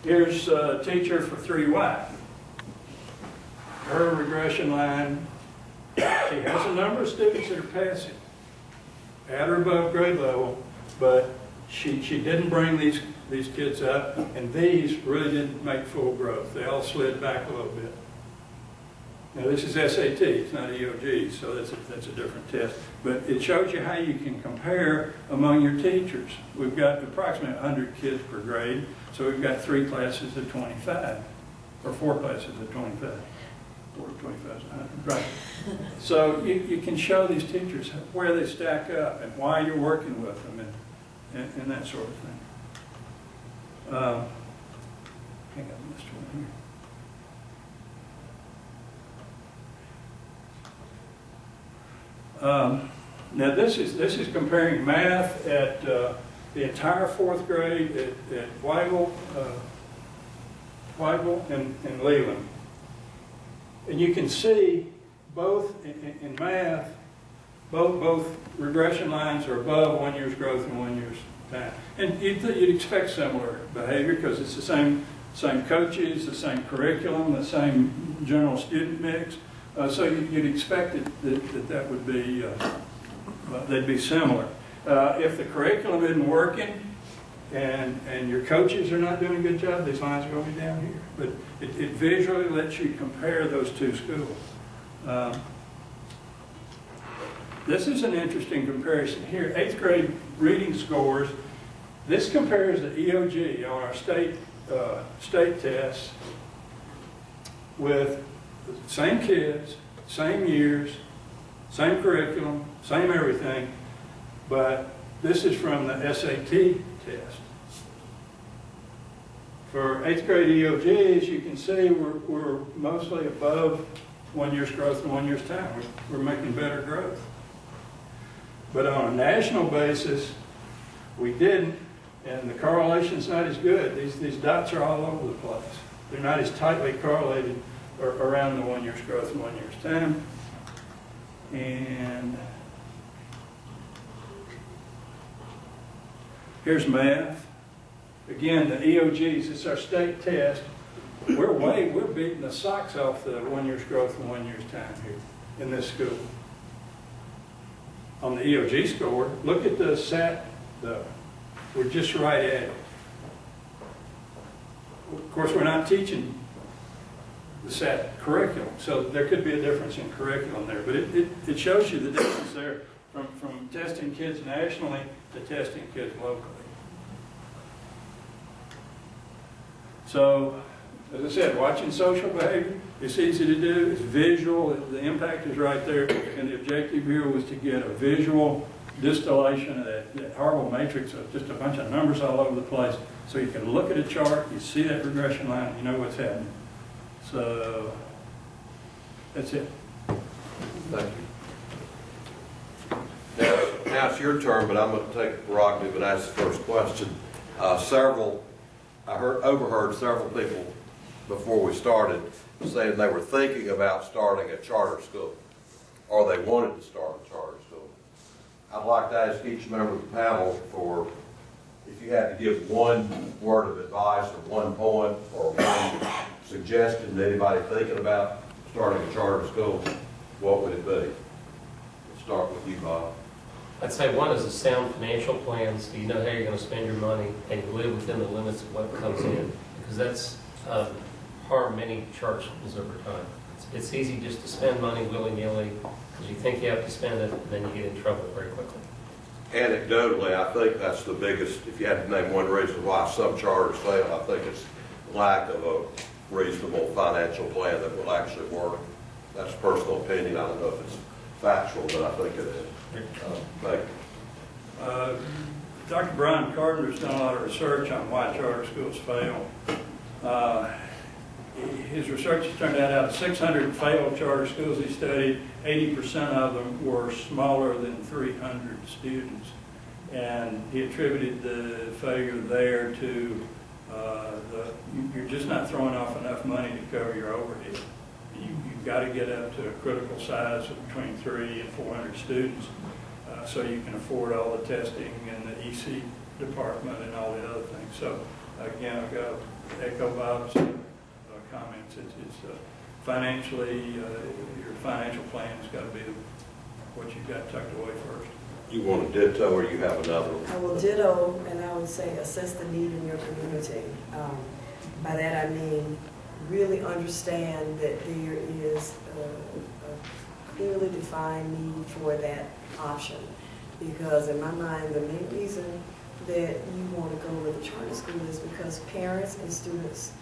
Here's a teacher for 3Y. Her regression line, she has a number of students that are passing at or above grade level, but she didn't bring these kids up, and these really didn't make full growth. They all slid back a little bit. Now this is SAT, it's not EOG, so that's a different test. But it shows you how you can compare among your teachers. We've got approximately 100 kids per grade, so we've got 3 classes of 25, or 4 classes of 25. 4 to 25 is 100, right. So you can show these teachers where they stack up and why you're working with them and that sort of thing. I think I missed one here. Now this is comparing math at the entire 4th grade at Whiteville Whiteville and Leland. And you can see both in math, both regression lines are above 1 year's growth and 1 year's time. And you'd expect similar behavior because it's the same coaches, the same curriculum, the same general student mix. So you'd expect that would be, they'd be similar. If the curriculum isn't working and your coaches are not doing a good job, these lines are going to be down here. But it visually lets you compare those two schools. This is an interesting comparison here. 8th grade reading scores. This compares the EOG on our state tests with the same kids, same years, same curriculum, same everything, but this is from the SAT test. For 8th grade EOGs, you can see we're mostly above 1 year's growth and 1 year's time. We're making better growth. But on a national basis, we didn't, and the correlation's not as good. These dots are all over the place. They're not as tightly correlated around the 1 year's growth and 1 year's time. And here's math. Again, the EOGs, it's our state test. We're beating the socks off the 1 year's growth and 1 year's time here in this school. On the EOG score, look at the Sept, though. We're just right at it. Of course, we're not teaching the Sept curriculum, so there could be a difference in curriculum there. But it shows you the difference there from testing kids nationally to testing kids locally. So, as I said, watching social behavior, it's easy to do, it's visual, the impact is right there, and the objective here was to get a visual distillation of that horrible matrix of just a bunch of numbers all over the place, so you can look at a chart, you see that regression line, you know what's happening. So, that's it. Thank you. Now it's your turn, but I'm going to take the prerogative and ask the first question. I overheard several people before we started saying they were thinking about starting a charter school, or they wanted to start a charter school. I'd like to ask each member of the panel for, if you had to give one word of advice or one point or one suggestion to anybody thinking about starting a charter school, what would it be? Let's start with you, Bob. I'd say one is a sound financial plan, so you know how you're going to spend your money and you live within the limits of what comes in, because that's harmed many charter schools over time. It's easy just to spend money willy-nilly because you think you have to spend it, and then you get in trouble very quickly. Anecdotally, I think that's the biggest, if you had to name one reason why some charters fail, I think it's lack of a reasonable financial plan that will actually work. That's personal opinion. I don't know if it's factual, but I think it is. Thank you. Dr. Brian Carpenter's done a lot of research on why charter schools fail. His research has turned out of 600 failed charter schools he studied, 80% of them were smaller than 300 students. And he attributed the failure there to you're just not throwing off enough money to cover your overhead. You've got to get up to a critical size of between 300 and 400 students so you can afford all the testing and the EC department and all the other things. So again, I've got to echo Bob's comments. It's financially, your financial plan has got to be what you've got tucked away first. You want to ditto, or you have another one? I will ditto, and I would say assess the need in your community. By that I mean really understand that there is a clearly defined need for that option. Because in my mind, the main reason that you want to go with a charter school is because parents and students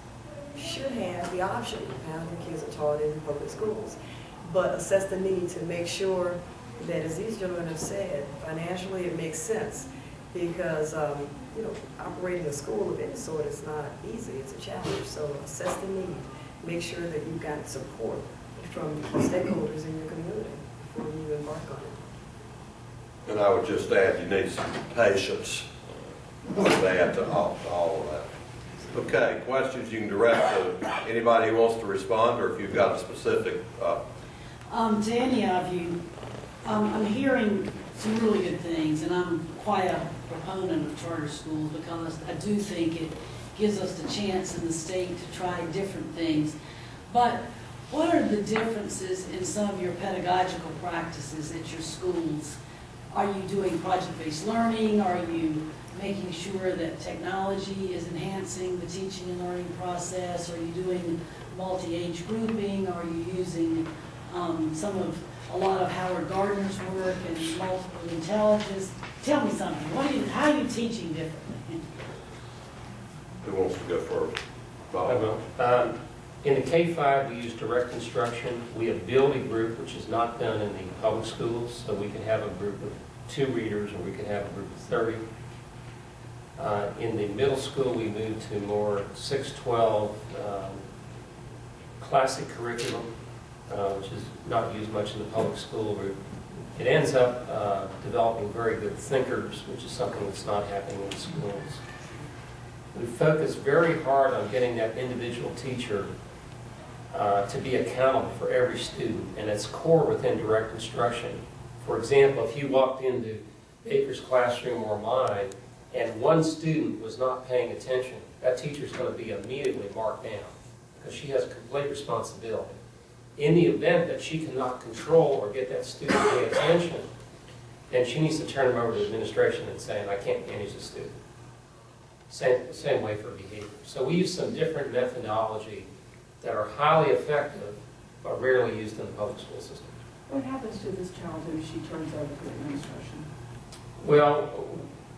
should have the option of how their kids are taught in public schools. But assess the need to make sure that, as these gentlemen have said, financially it makes sense. Because you know, operating a school of any sort is not easy, it's a challenge. So assess the need, make sure that you've got support from stakeholders in your community before you embark on it. And I would just add, you need some patience to add to all of that. Okay, questions you can direct to anybody who wants to respond, or if you've got a specific. To any of you, I'm hearing some really good things, and I'm quite a proponent of charter schools because I do think it gives us the chance in the state to try different things. But what are the differences in some of your pedagogical practices at your schools? Are you doing project-based learning? Are you making sure that technology is enhancing the teaching and learning process? Are you doing multi-age grouping? Are you using a lot of Howard Gardner's work and multiple intelligence? Tell me something. How are you teaching differently? Who wants to go first? I will. In the K-5, we use direct instruction. We have build a group, which is not done in the public schools, so we can have a group of 2 readers, or we can have a group of 30. In the middle school, we moved to more 6-12 classic curriculum, which is not used much in the public school. It ends up developing very good thinkers, which is something that's not happening in schools. We focus very hard on getting that individual teacher to be accountable for every student, and it's core within direct instruction. For example, if you walked into Baker's classroom or mine, and one student was not paying attention, that teacher's going to be immediately marked down because she has complete responsibility. In the event that she cannot control or get that student to pay attention, then she needs to turn them over to administration and say, I can't manage the student. Same way for behavior. So we use some different methodology that are highly effective but rarely used in the public school system. What happens to this child who she turns over to administration? Well,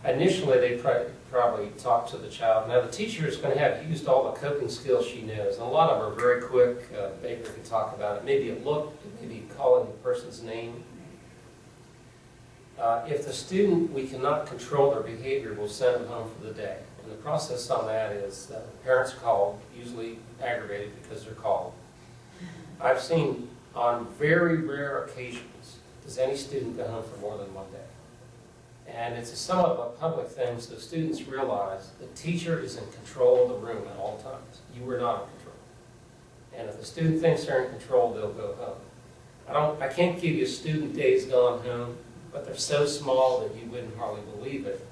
initially they probably talk to the child. Now the teacher is going to have used all the coping skills she knows, and a lot of them are very quick. Baker can talk about it. Maybe a look, maybe calling the person's name. If the student, we cannot control their behavior, we'll send them home for the day. And the process on that is that the parents called, usually aggravated because they're called. I've seen on very rare occasions, does any student go home for more than one day? And it's somewhat of a public thing, so students realize the teacher is in control of the room at all times. You are not in control. And if the student thinks they're in control, they'll go home. I can't give you student days gone home, but they're so small that you wouldn't hardly believe it,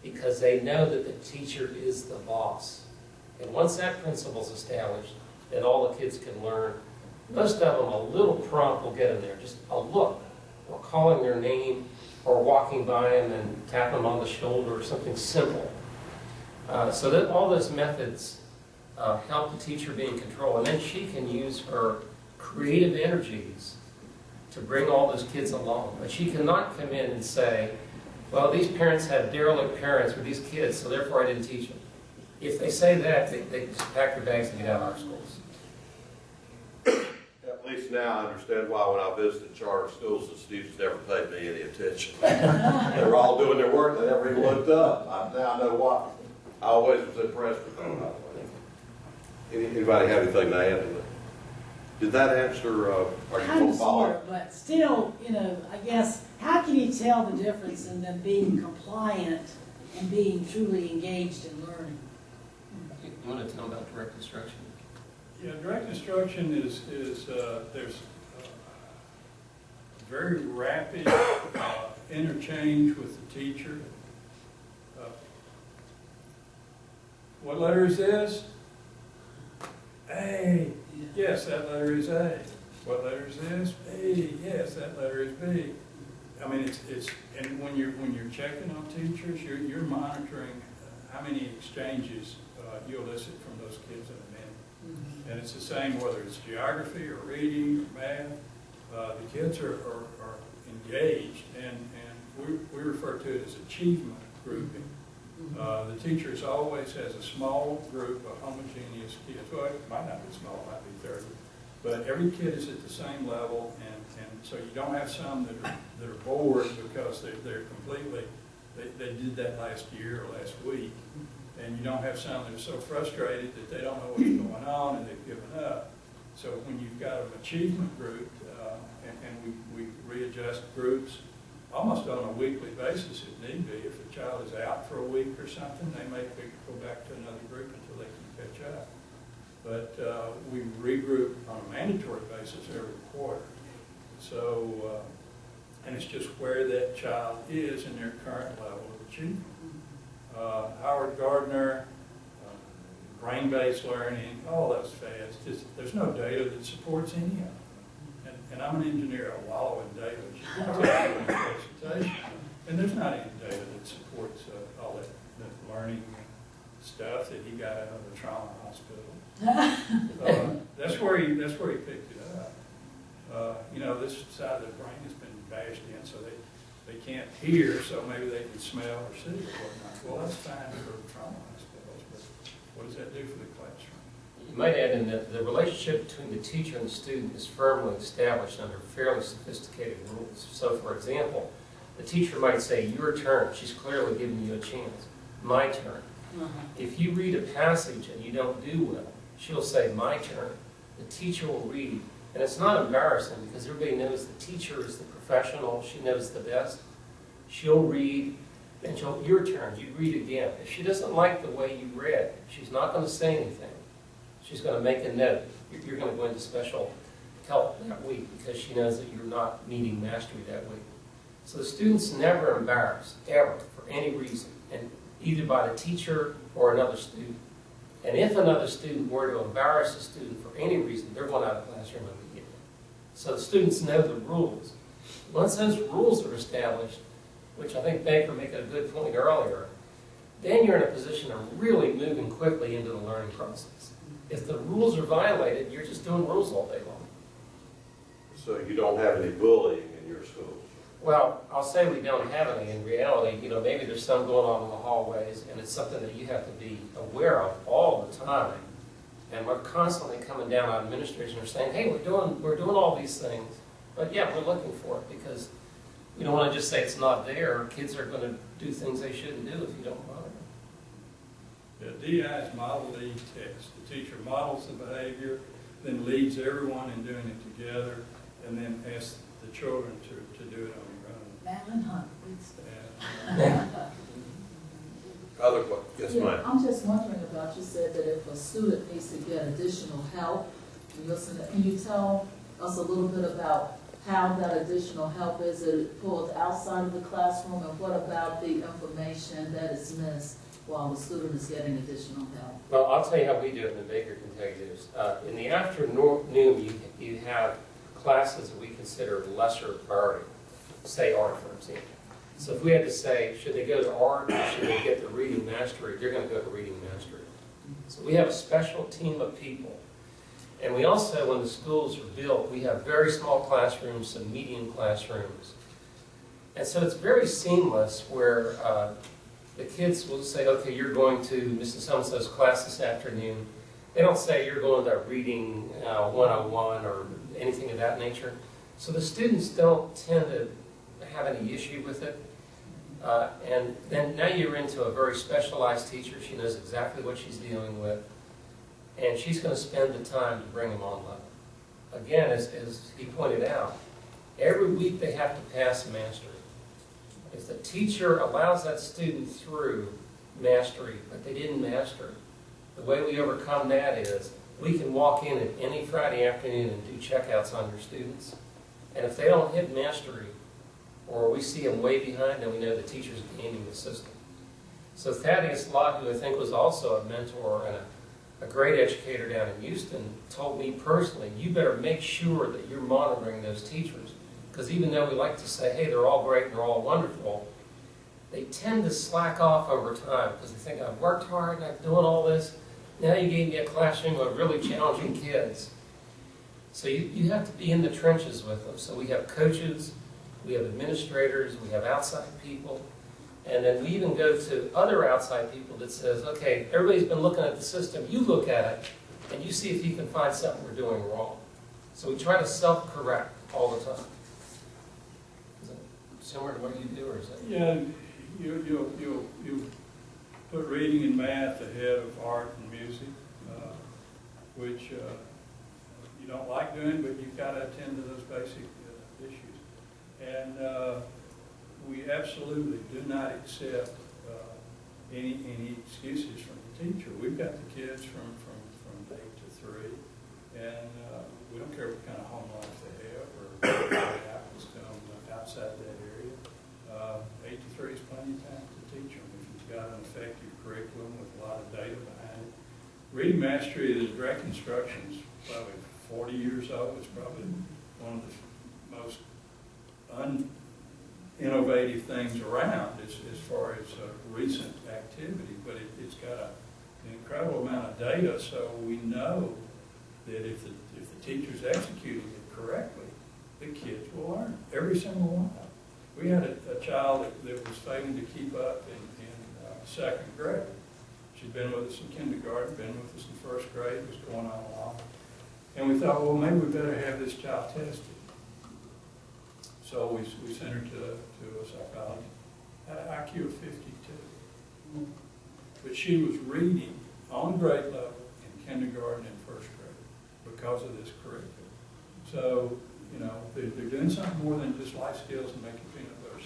because they know that the teacher is the boss. And once that principle is established, then all the kids can learn. Most of them, a little prompt will get in there, just a look, or calling their name, or walking by them and tap them on the shoulder, or something simple. So that all those methods help the teacher be in control, and then she can use her creative energies to bring all those kids along. But she cannot come in and say, well, these parents had derelict parents with these kids, so therefore I didn't teach them. If they say that, they just pack their bags and get out of our schools. At least now I understand why when I visited charter schools, the students never paid me any attention. They were all doing their work, they never even looked up. Now I know why. I always was impressed with them. Anybody have anything to add to that? Did that answer, are you Kind going of to follow? sort, but still, I guess, how can you tell the difference in them being compliant and being truly engaged in learning? You want to tell them about direct instruction? Yeah, direct instruction is there's very rapid interchange with the teacher. What letter is this? A. Yes, that letter is A. What letter is this? B. Yes, that letter is B. I mean, it's and when you're checking on teachers, you're monitoring how many exchanges you elicit from those kids in a minute. Mm-hmm. And it's the same whether it's geography or reading or math. The kids are engaged, and we refer to it as achievement grouping. The teachers always has a small group of homogeneous kids. Well, it might not be small, it might be 30. But every kid is at the same level, and so you don't have some that are bored because they're completely, they did that last year or last week. And you don't have some that are so frustrated that they don't know what's going on and they've given up. So when you've got an achievement group, and we readjust groups, almost on a weekly basis if need be. If a child is out for a week or something, they may go back to another group until they can catch up. But we regroup on a mandatory basis every quarter. So, and it's just where that child is in their current level of achievement. Howard Gardner, brain-based learning, all those fads, there's no data that supports any of them. And I'm an engineer, I wallow in data, as you can tell in the presentation. And there's not any data that supports all that learning stuff that he got out of the trauma hospital. That's where he picked it up. You know, this side of the brain has been bashed in, so they can't hear, so maybe they can smell or see or whatnot. Well, that's fine for trauma hospitals, but what does that do for the classroom? You might add in that the relationship between the teacher and the student is firmly established under fairly sophisticated rules. So, for example, the teacher might say, your turn. She's clearly giving you a chance. My turn. If you read a passage and you don't do well, she'll say, my turn. The teacher will read. And it's not embarrassing because everybody knows the teacher is the professional. She knows the best. She'll read, and your turn. You read again. If she doesn't like the way you read, she's not going to say anything. She's going to make a note. You're going to go into special help that week because she knows that you're not meeting mastery that week. So the student's never embarrassed, ever, for any reason, and either by the teacher or another student. And if another student were to embarrass a student for any reason, they're going out of the classroom immediately. So the students know the rules. Once those rules are established, which I think Baker made a good point earlier, then you're in a position of really moving quickly into the learning process. If the rules are violated, you're just doing rules all day long. So you don't have any bullying in your schools? Well, I'll say we don't have any. In reality, you know, maybe there's some going on in the hallways, and it's something that you have to be aware of all the time. And we're constantly coming down on administrators and we're saying, hey, we're doing all these things, but yeah, we're looking for it because we don't want to just say it's not there. Kids are going to do things they shouldn't do if you don't monitor them. Yeah, DI is model lead test. The teacher models the behavior, then leads everyone in doing it together, and then asks the children to do it on their own. Madeline Hunt, please. Other questions? Yes, Yeah, ma'am. I'm just wondering about, you said that if a student needs to get additional help, can you tell us a little bit about how that additional help is? Is it pulled outside of the classroom, and what about the information that is missed while the student is getting additional help? Well, I'll tell you how we do it, and Baker can tell you this. In the afternoon, you have classes that we consider lesser priority, say art, for example. So if we had to say, should they go to art or should they get the reading mastery, they're going to go to reading mastery. So we have a special team of people. And we also, when the schools are built, we have very small classrooms, some medium classrooms. And so it's very seamless where the kids will say, okay, you're going to Mrs. So-and-so's class this afternoon. They don't say you're going to reading 101 or anything of that nature. So the students don't tend to have any issue with it. And then now you're into a very specialized teacher. She knows exactly what she's dealing with. And she's going to spend the time to bring them on level. Again, as he pointed out, every week they have to pass mastery. If the teacher allows that student through mastery, but they didn't master, the way we overcome that is we can walk in at any Friday afternoon and do checkouts on your students. And if they don't hit mastery, or we see them way behind, then we know the teacher's gaming the system. So Thaddeus Lott, who I think was also a mentor and a great educator down in Houston, told me personally, you better make sure that you're monitoring those teachers. Because even though we like to say, hey, they're all great and they're all wonderful, they tend to slack off over time because they think, I've worked hard and I'm doing all this. Now you gave me a classroom of really challenging kids. So you have to be in the trenches with them. So we have coaches, we have administrators, we have outside people, and then we even go to other outside people that says, okay, everybody's been looking at the system, you look at it, and you see if you can find something we're doing wrong. So we try to self-correct all the time. Is that similar to what you do, or is that? Yeah, you put reading and math ahead of art and music, which you don't like doing, but you've got to attend to those basic issues. And absolutely do not accept any excuses from the teacher. We've got the kids from 8 to 3, and we don't care what kind of home life they have or what happens to them outside that area. 8 to 3 is plenty of time to teach them if you've got an effective curriculum with a lot of data behind it. Reading mastery, the direct instruction is probably 40 years old. It's probably one of the most innovative things around as far as recent activity, but it's got an incredible amount of data, so we know that if the teacher's executing it correctly, the kids will learn, every single one of them. We had a child that was failing to keep up in second grade. She'd been with us in kindergarten, been with us in first grade, was going on along. And we thought, well, maybe we better have this child tested. So we sent her to a psychologist, had an IQ of 52. But she was reading on grade level in kindergarten and first grade because of this curriculum. So, you know, they're doing something more than just life skills and making peanut butter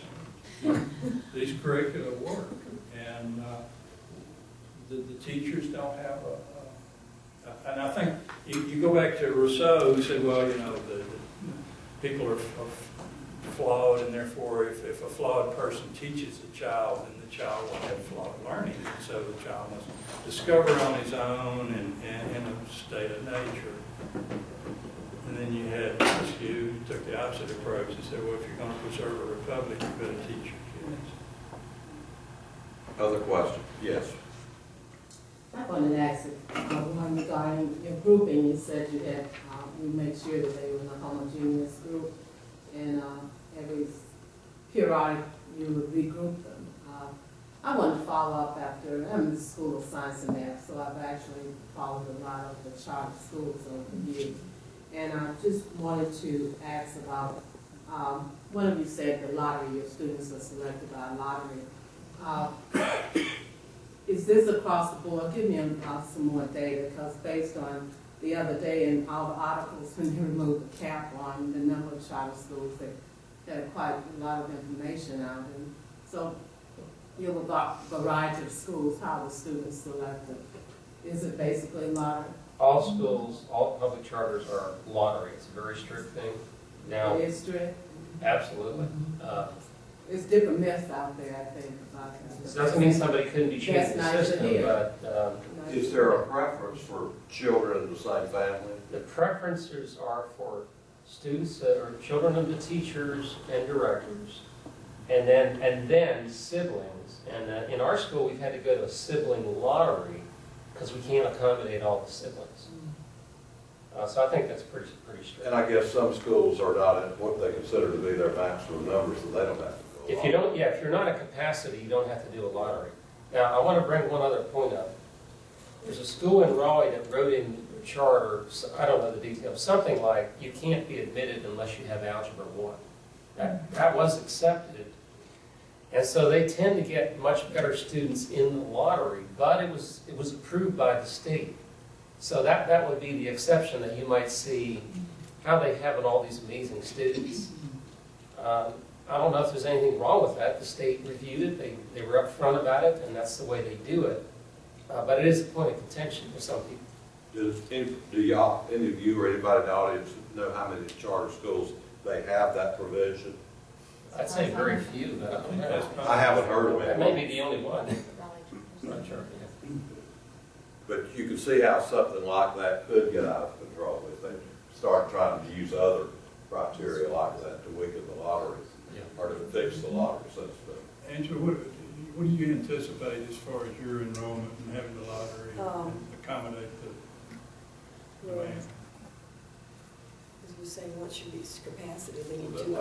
sandwiches. These curricula work, and the teachers don't have and I think you go back to Rousseau, who said, well, you know, the people are flawed, and therefore if a flawed person teaches a child, then the child will have flawed learning. And so the child must discover on his own and in a state of nature. And then you had Montesquieu, who took the opposite approach and said, well, if you're going to preserve a republic, you better teach your kids. Other questions? Yes. I wanted to ask one regarding your grouping. You said you had, you made sure that they were in a homogeneous group, and every periodic you would regroup them. I want to follow up after, I'm in the School of Science and Math, so I've actually followed a lot of the charter schools over the years. And I just wanted to ask about, one of you said the lottery, your students are selected by lottery. Is this across the board? Give me some more data, because based on the other day in all the articles when they removed the cap on the number of charter schools, they had quite a lot of information out. And so you have a variety of schools. How are the students selected? Is it basically lottery? All schools, all public charters are lottery. It's a very strict thing. Now, It is strict? absolutely. There's different myths out there, I think, about that. It doesn't mean somebody couldn't be changing the That's nice to system, hear. but Is there a preference for children of the same family? the preferences are for students that are children of the teachers and directors, and then siblings. And in our school, we've had to go to a sibling lottery because we can't accommodate all the siblings. So I think that's pretty strict. And I guess some schools are not at what they consider to be their maximum numbers, so they don't have to go. If you don't, if you're not at capacity, you don't have to do a lottery. Now, I want to bring one other point up. There's a school in Raleigh that wrote in the charter, I don't know the details, something like you can't be admitted unless you have Algebra 1. That was accepted. And so they tend to get much better students in the lottery, but it was approved by the state. So that would be the exception that you might see how they have all these amazing students. I don't know if there's anything wrong with that. The state reviewed it. They were upfront about it, and that's the way they do it. But it is a point of contention for some people. Do y'all, any of you or anybody in the audience know how many charter schools they have that provision? I'd say very few, but I don't know. I haven't heard of That it. may be the only one. Not sure. But you can see how something like that could get out of control if they start trying to use other criteria like that to weaken the lottery, or to fix the lottery system. Angela, what do you anticipate as far as your enrollment and having the lottery and accommodate the demand? As you're saying, once you reach capacity, then you do.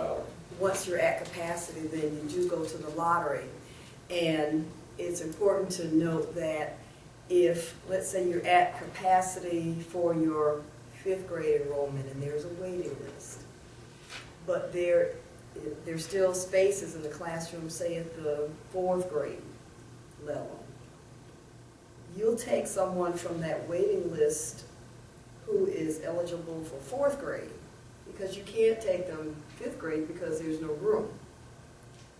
Once you're at capacity, then you do go to the lottery. And it's important to note that if, let's say you're at capacity for your 5th grade enrollment and there's a waiting list, but there's still spaces in the classroom, say at the 4th grade level, you'll take someone from that waiting list who is eligible for 4th grade, because you can't take them 5th grade because there's no room.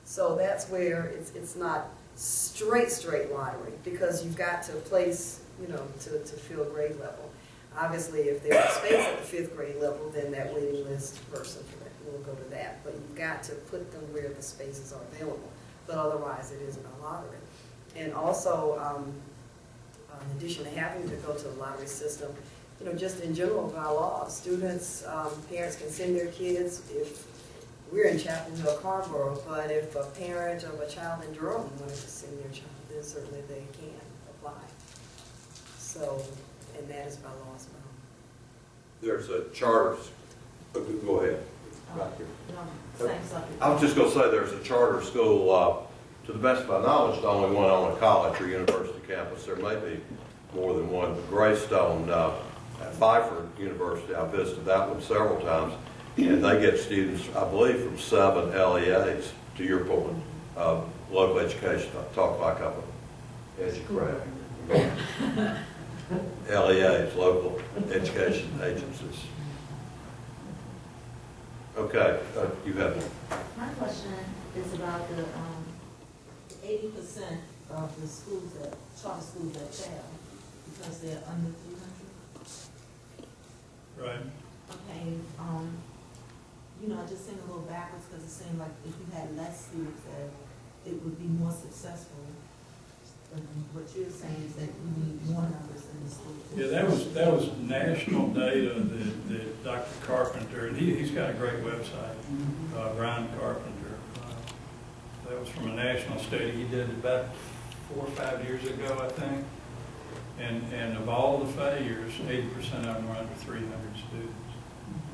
So that's where it's not straight lottery, because you've got to place, you know, to fill grade level. Obviously, if there's a space at the 5th grade level, then that waiting list person will go to that. But you've got to put them where the spaces are available. But otherwise, it isn't a lottery. And also, in addition to having to go to the lottery system, you know, just in general by law, students, parents can send their kids. If we're in Chapel Hill, Carrboro, but if a parent of a child in Durham wanted to send their child, then certainly they can apply. So, and that is by law as well. There's a charter, go ahead. Right here. Same subject. I was just going to say there's a charter school, to the best of my knowledge, the only one on a college or university campus. There may be more than one. Greystone at Pfeiffer University, I visited that one several times, and they get students, I believe, from 7 LEAs, to your point, local education. I talk like I'm an educator. LEAs, local education agencies. Okay, you have one. My question is about the 80% of the schools that, charter schools that fail because they're under 300. Right. Okay, you know, I just think a little backwards because it seemed like if you had less students that it would be more successful. But what you're saying is that you need more numbers in the schools. Yeah, that was national data that Dr. Carpenter, and he's got a great website, Brian Carpenter. That was from a national study he did about 4 or 5 years ago, I think. And of all the failures, 80% of them were under 300 students.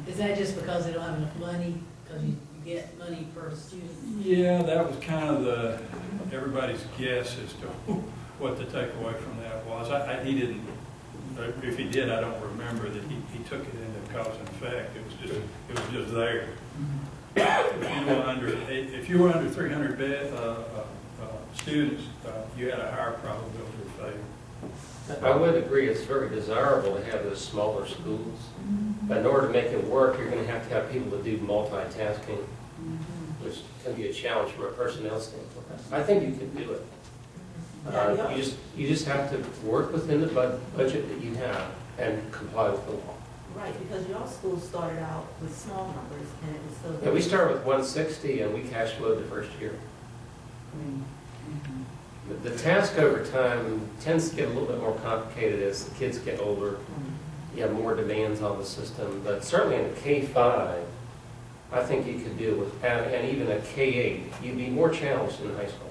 Is that just because they don't have enough money, because you get money per student? Yeah, that was kind of everybody's guess as to what the takeaway from that was. He didn't, if he did, I don't remember that he took it into cause and effect. It was just there. If you were under 300 students, you had a higher probability of failure. I would agree it's very desirable to have those smaller schools. But in order to make it work, you're going to have people to do multitasking, which can be a challenge from a personnel standpoint. I think you can do it. You just have to work within the budget that you have and comply with the law. Right, because your school started out with small numbers and it was still. Yeah, we started with 160 and we cash flowed the first year. The task over time tends to get a little bit more complicated as the kids get older. You have more demands on the system, but certainly in a K-5, I think you could deal with, and even a K-8, you'd be more challenged in high school.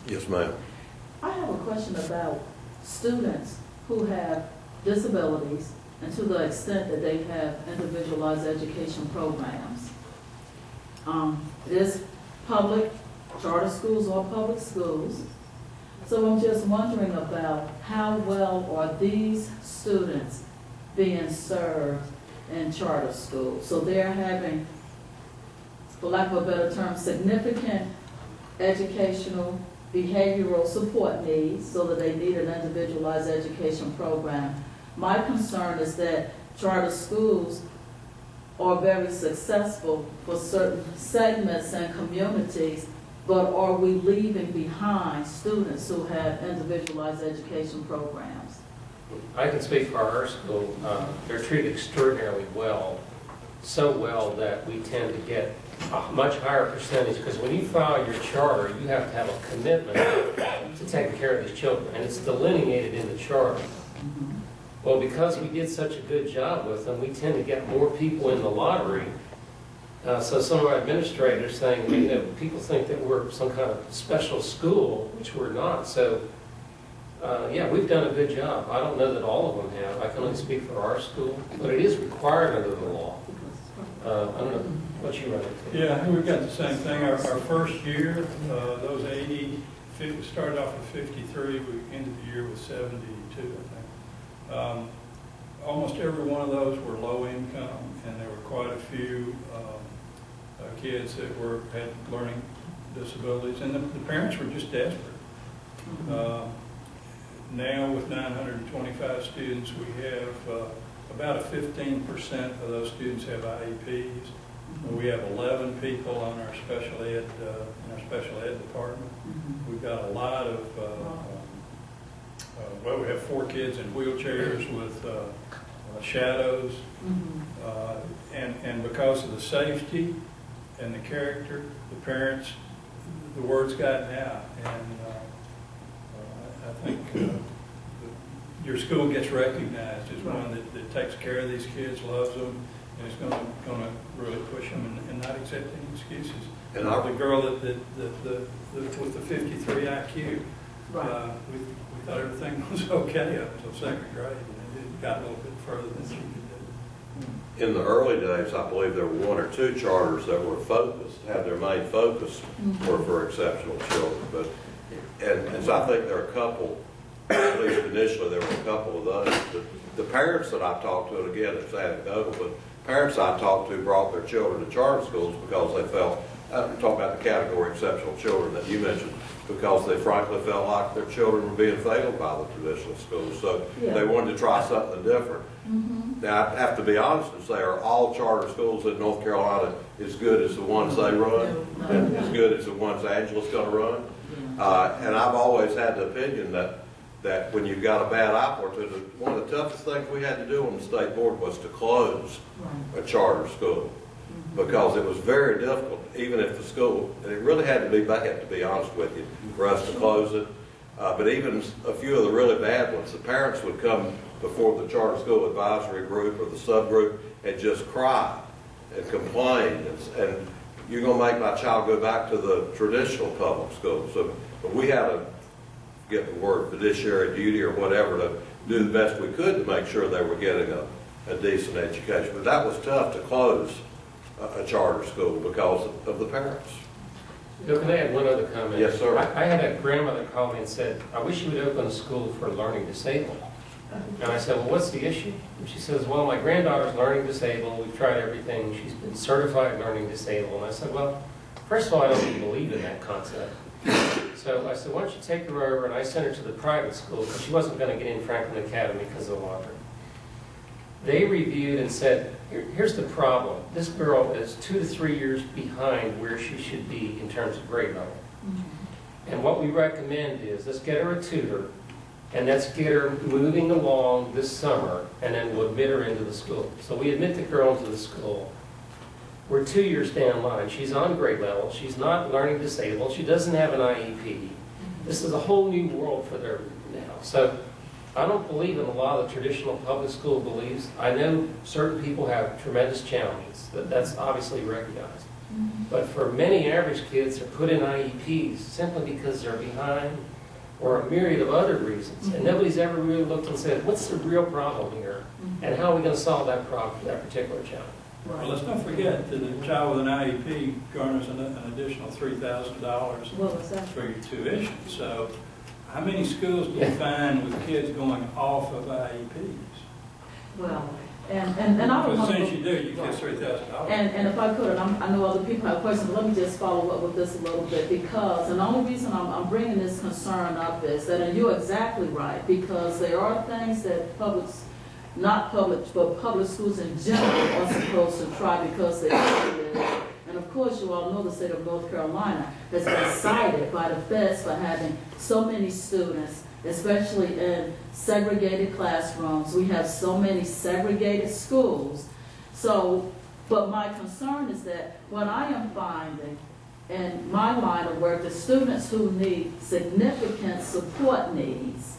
Yes, ma'am. I have a question about students who have disabilities and to the extent that they have individualized education programs. This public, charter schools or public schools. So I'm just wondering about how well are these students being served in charter schools? So they're having, for lack of a better term, significant educational, behavioral support needs so that they need an individualized education program. My concern is that charter schools are very successful for certain segments and communities, but are we leaving behind students who have individualized education programs? I can speak for our school. They're treated extraordinarily well, so well that we tend to get a much higher percentage, because when you file your charter, you have to have a commitment to taking care of these children, and it's delineated in the charter. Well, because we did such a good job with them, we tend to get more people in the lottery. So some of our administrators saying, you know, people think that we're some kind of special school, which we're not. So, yeah, we've done a good job. I don't know that all of them have. I can only speak for our school, but it is required under the law. I don't know what you run into. Yeah, we've got the same thing. Our first year, those 80, we started off with 53. We ended the year with 72, I think. Almost every one of those were low income, and there were quite a few kids that had learning disabilities, and the parents were just desperate. Now with 925 students, we have about a 15% of those students have IEPs, We have 11 people on our special ed, in our special ed department. We've got a lot of, well, we have 4 kids in wheelchairs with shadows. And because of the safety and the character, the parents, the word's gotten out. And I think your school gets recognized as one that takes care of these kids, loves them, and is going to really push them and not accept any excuses. And the girl that with the 53 IQ, we thought everything was okay up until 2nd grade, and it got a little bit further than she could do. In the early days, I believe there were 1 or 2 charters that were focused, had their main focus were for exceptional children. And so I think there are a couple, at least initially there were a couple of those. The parents that I've talked to, and again it's anecdotal, but parents I talked to brought their children to charter schools because they felt, I'm talking about the category exceptional children that you mentioned, because they frankly felt like their children were being failed by the traditional schools. So they wanted to try something different. Now, I have to be honest and say, are all charter schools in North Carolina as good as the ones they run? And as good as the ones Angela's going to run? And I've always had the opinion that when you've got a bad apple or two, one of the toughest things we had to do on the state board was to close a charter school. Because it was very difficult, even if the school, and it really had to be bad, to be honest with you, for us to close it. But even a few of the really bad ones, the parents would come before the charter school advisory group or the subgroup and just cry and complain. And you're going to make my child go back to the traditional public school. So but we had to get the word fiduciary duty or whatever to do the best we could to make sure they were getting a decent education. But that was tough to close a charter school because of the parents. Bill, can I add one other comment? Yes, sir. I had a grandmother call me and said, I wish you would open a school for learning disabled. And I said, well, what's the issue? And she says, well, my granddaughter's learning disabled. We've tried everything. She's been certified learning disabled. And I said, well, first of all, I don't even believe in that concept. So I said, why don't you take her over? And I sent her to the private school because she wasn't going to get in Franklin Academy because of the lottery. They reviewed and said, here's the problem. This girl is 2 to 3 years behind where she should be in terms of grade level. And what we recommend is, let's get her a tutor, and let's get her moving along this summer, and then we'll admit her into the school. So we admit the girl into the school. We're 2 years down the line. She's on grade level. She's not learning disabled. She doesn't have an IEP. This is a whole new world for her now. So I don't believe in a lot of the traditional public school beliefs. I know certain people have tremendous challenges. That's obviously recognized. But for many average kids, they're put in IEPs simply because they're behind or a myriad of other reasons. And nobody's ever really looked and said, what's the real problem here? And how are we going to solve that problem for that particular child? Well, let's not forget that a child with an IEP garners an additional $3,000 for your tuition. So how many schools do you find with kids going off of IEPs? Well, and I don't As know. soon as you do, you get $3,000. And if I could, I know other people have questions, but let me just follow up with this a little bit because, and the only reason I'm bringing this concern up is that, and you're exactly right, because there are things that not public, but public schools in general are supposed to try because they live. And of course, you all know the state of North Carolina has been cited by the feds for having so many students, especially in segregated classrooms. We have so many segregated schools. So, but my concern is that what I am finding in my line of work, the students who need significant support needs,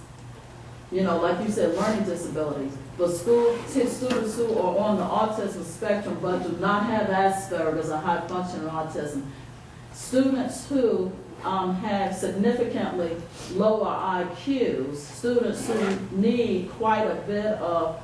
you know, like you said, learning disabilities, but students who are on the autism spectrum but do not have Asperger's or high functioning autism, students who have significantly lower IQs, students who need quite a bit of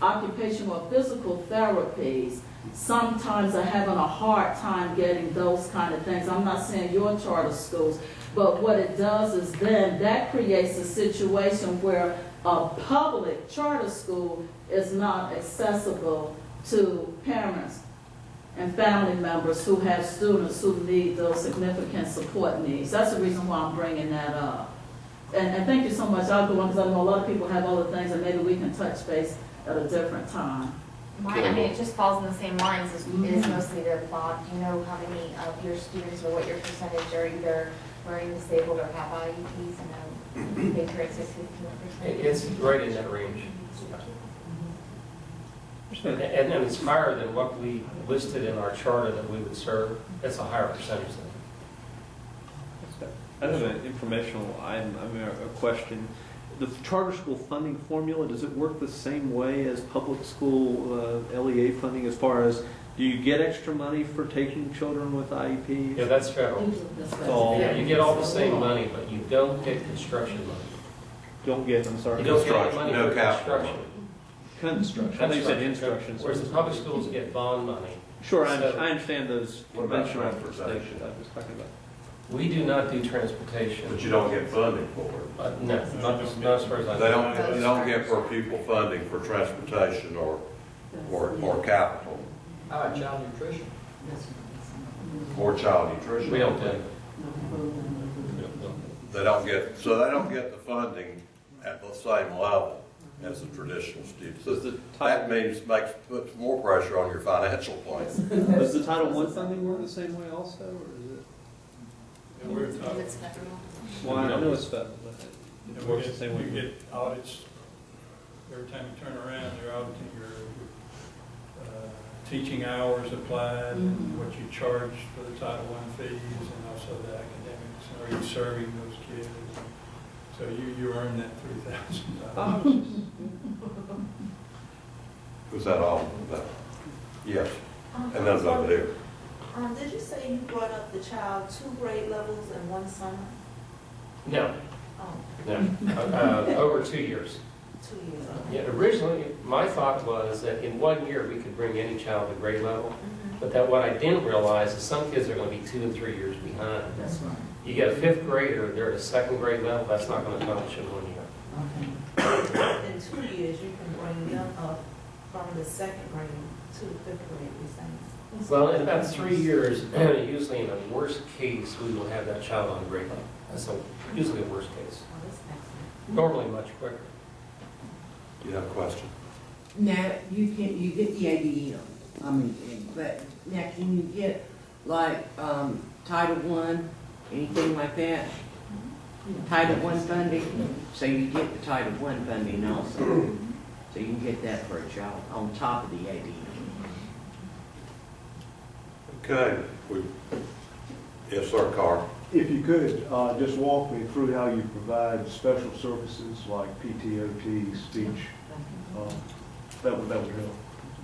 occupational or physical therapies, sometimes are having a hard time getting those kind of things. I'm not saying your charter schools, but what it does is then that creates a situation where a public charter school is not accessible to parents and family members who have students who need those significant support needs. That's the reason why I'm bringing that up. And thank you so much. I'll go on because I know a lot of people have other things and maybe we can touch base at a different time. I mean, it just falls in the same lines as it is mostly the plot. Do you know how many of your students or what your percentage are either learning disabled or have IEPs? You know, they current 15%. It's right in that range. And it's higher than what we listed in our charter that we would serve. That's a higher percentage than. I have an informational item, a question. The charter school funding formula, does it work the same way as public school LEA funding as far as, do you get extra money for taking children with IEPs? Yeah, that's federal. Yeah, you get all the same money, but you don't get construction money. Don't get, I'm sorry. You don't get money No for capital. construction. Construction. I think you said instruction. Whereas the public schools get bond money. Sure, So- I understand those What about conventional transportation? stations I was talking about. We do not do transportation. But you don't get funding for it. No, not as far as I They know. you don't get per pupil funding for transportation or capital, How about child nutrition? or child nutrition. We don't do it. They don't get the funding at the same level as the traditional students. Does the That title, puts more pressure on your financial plan. does the Title I funding work the same way also, or is it? And we're, It's federal. Well, I know it's federal, but you it know, works the same way. you get audits, every time you turn around, they're auditing your teaching hours applied, and what you charge for the Title I fees, and also the academics, and are you serving those kids? So you earn that $3,000. Was that all? Yes. And that's over there. Did you say you brought up the child 2 grade levels in one summer? No, Oh, no, over 2 years. 2 years. Yeah, originally, my thought was that in 1 year, we could bring any child to grade level, but that what I didn't realize is some kids are going to be 2 and 3 years behind. That's right. You get a 5th grader, they're at a 2nd grade level, that's not going to accomplish in 1 year. In 2 years, you can bring them up from the 2nd grade to the 5th grade, you're saying? Well, in about 3 years, usually in the worst case, we will have that child on grade level. That's usually the worst case. Oh, that's excellent. Normally much quicker. You have a question? Now, you get the ADM, but now can you get like, Title I, anything like that? Title I funding, so you get the Title I funding also, so you can get that for a child on top of the ADM. Okay. Yes, sir, Carl. If you could, just walk me through how you provide special services like PTOT, speech, that would help.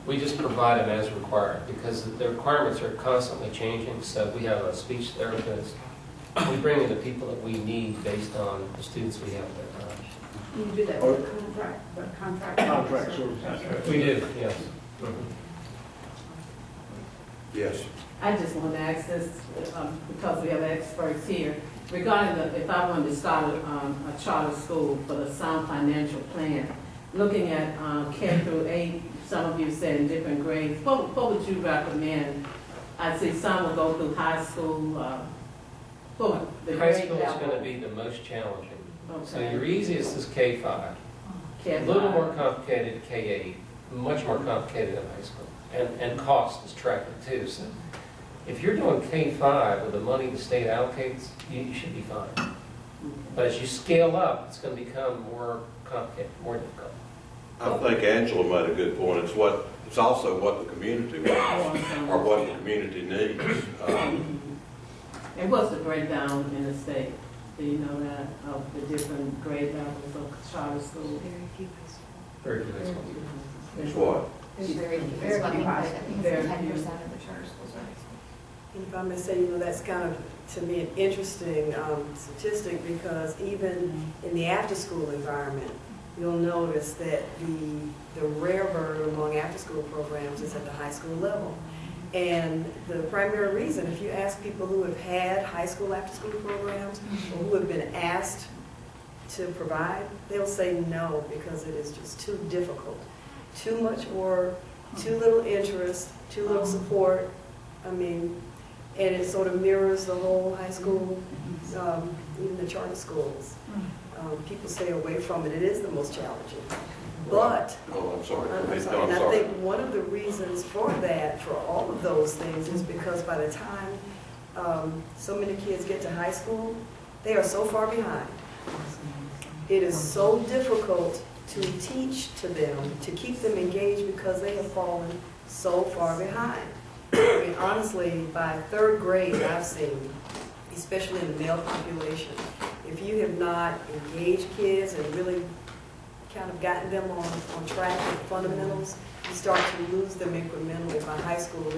We just provide them as required because the requirements are constantly changing. So we have a speech therapist. We bring in the people that we need based on the students we have at that time. You do that with contract services. We do, yes. Yes. I just want to ask this, because we have experts here, regarding if I wanted to start a charter school for the sound financial plan, looking at K through 8, some of you said in different grades, what would you recommend? I see some will go through high school, the High grade school is level. going to be the most challenging. So Okay. your easiest is K5. A K5. little more complicated K8, much more complicated in high school. And cost is tracking too. So if you're doing K5 with the money the state allocates, you should be fine. But as you scale up, it's going to become more complicated, more difficult. I think Angela made a good point. It's also what the community wants, or what the community needs. And what's the breakdown in the state? Do you know that, of the different grade levels of charter schools? Very few high schools. Very good high schools. It's what? There's very few. Very I think few high it's Very 10% few. of the charter schools are high school. And if I may say, that's kind of, to me, an interesting statistic because even in the after-school environment, you'll notice that the rare bird among after-school programs is at the high school level. And the primary reason, if you ask people who have had high school after-school programs or who have been asked to provide, they'll say no because it is just too difficult. Too much work, too little interest, too little support. And it sort of mirrors the whole high school, even the charter schools. People stay away from it. It is the most challenging. But, Oh, I'm sorry. I'm sorry, and I think one of the reasons for that, for all of those things, is because by the time so many kids get to high school, they are so far behind. It is so difficult to teach to them, to keep them engaged because they have fallen so far behind. I mean, honestly, by third grade, I've seen, especially in the male population, if you have not engaged kids and really kind of gotten them on track with fundamentals, you start to lose them incrementally. By high school,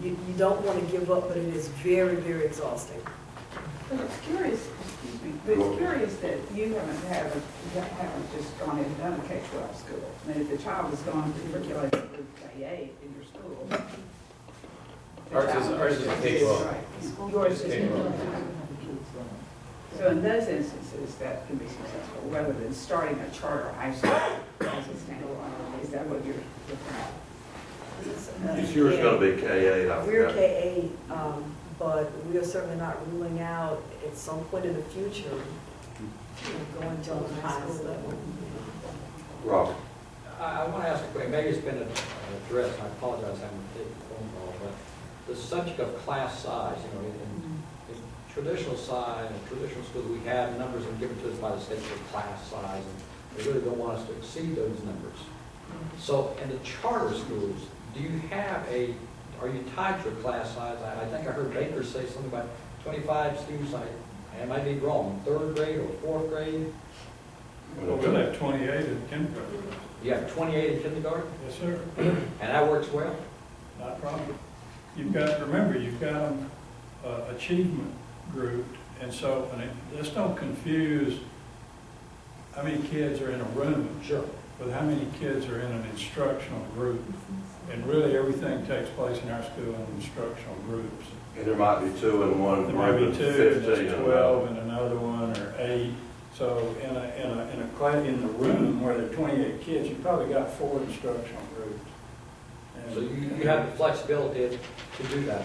you don't want to give up, but it is very, very exhausting. But it's curious, excuse me, but it's curious that you haven't just gone in and done a K-12 school. I mean, if the child has gone to matriculate through K-8 in your school. Ours is a K-12. Right. Yours is K-12. So in those instances, that can be successful, rather than starting a charter high school as a standalone. Is that what you're looking at? Is yours going to be K-8? We're K-8, but we are certainly not ruling out at some point in the future going to a high school level. Robert. I want to ask a question. Maybe it's been addressed. I apologize, I haven't taken the phone call, but the subject of class size, in traditional schools, we have numbers and given to us by the state for class size, and they really don't want us to exceed those numbers. So in the charter schools, do you have are you tied to a class size? I think I heard Baker say something about 25 students. I might be wrong. Third grade or fourth grade? Well, we'll have 28 in kindergarten. You have 28 in kindergarten? Yes, sir. And that works well? Not a problem. Remember, you've got them achievement grouped, and so, just don't confuse how many kids are in a room. Sure. With how many kids are in an instructional group. And really, everything takes place in our school in instructional groups. And there might be 2 in one There group might be and 2, 15 and in there's another. 12 in another one, or 8. So in a class, in the room where there are 28 kids, you probably got 4 instructional groups. And So you have the flexibility to do that.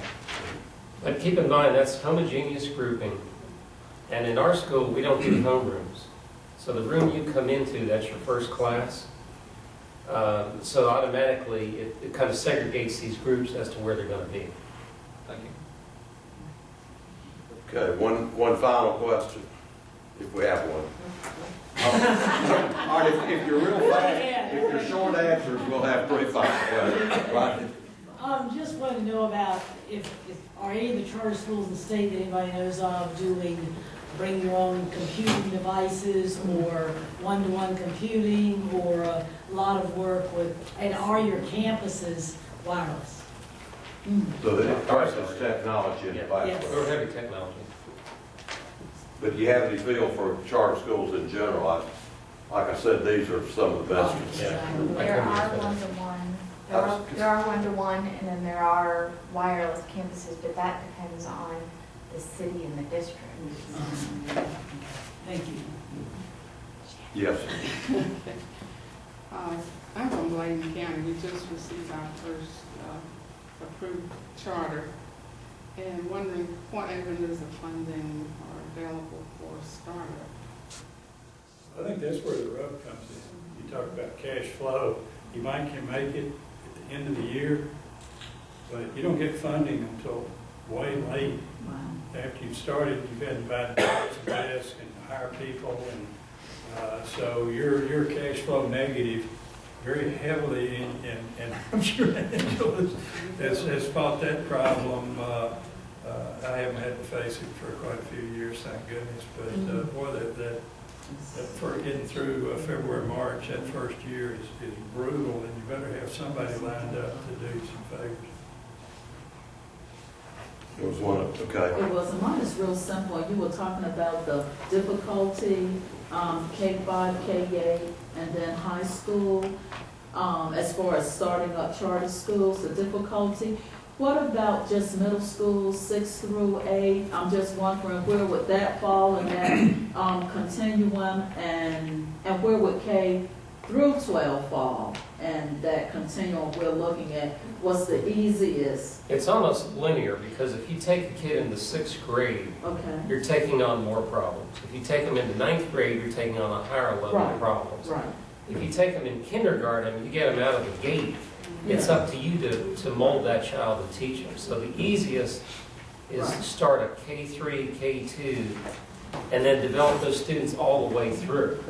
But keep in mind, that's homogeneous grouping. And in our school, we don't do homerooms. So the room you come into, that's your first class. So automatically, it kind of segregates these groups as to where they're going to be. Thank you. Okay, one final question, if we have one. All right, if you're real fast, if you're short answers, we'll have 3 final questions, right? Just want to know about if are any of the charter schools in the state that anybody knows of doing bring your own computing devices or one-to-one computing or a lot of work with, and are your campuses wireless? So it increases technology in the Yes. We're heavy technology. But do you have any feel for charter schools in general? Like I said, these are some of the best. There are one-to-one, there are one-to-one, and then there are wireless campuses, but that depends on the city and the district. Thank you. Yes. I'm from Blaine County. We just received our first approved charter, and wondering what avenues of funding are available for startup. I think that's where the rub comes in. You talk about cash flow. You might can make it at the end of the year, but you don't get funding until way late. Wow. After you've started, you've had to buy the desk and hire people, and so you're cash flow negative very heavily, and I'm sure Angela has fought that problem. I haven't had to face it for quite a few years, thank goodness, but boy, that for getting through February, March, that first year is brutal, and you better have somebody lined up to do some favors. It was one of, okay. It was, mine is real simple. You were talking about the difficulty, K-5, K-8, and then high school, as far as starting up charter schools, the difficulty. What about just middle schools, 6 through 8? I'm just wondering where would that fall in that continuum, and where would K through 12 fall? And that continuum we're looking at, what's the easiest? It's almost linear, because if you take a kid into 6th grade, Okay. you're taking on more problems. If you take them into 9th grade, you're taking on a higher level of problems. Right. if you take them in kindergarten, you get them out of the gate, it's up to you to mold that child to teach them. So the easiest is to start a K3, K2, and then develop those students all the way through.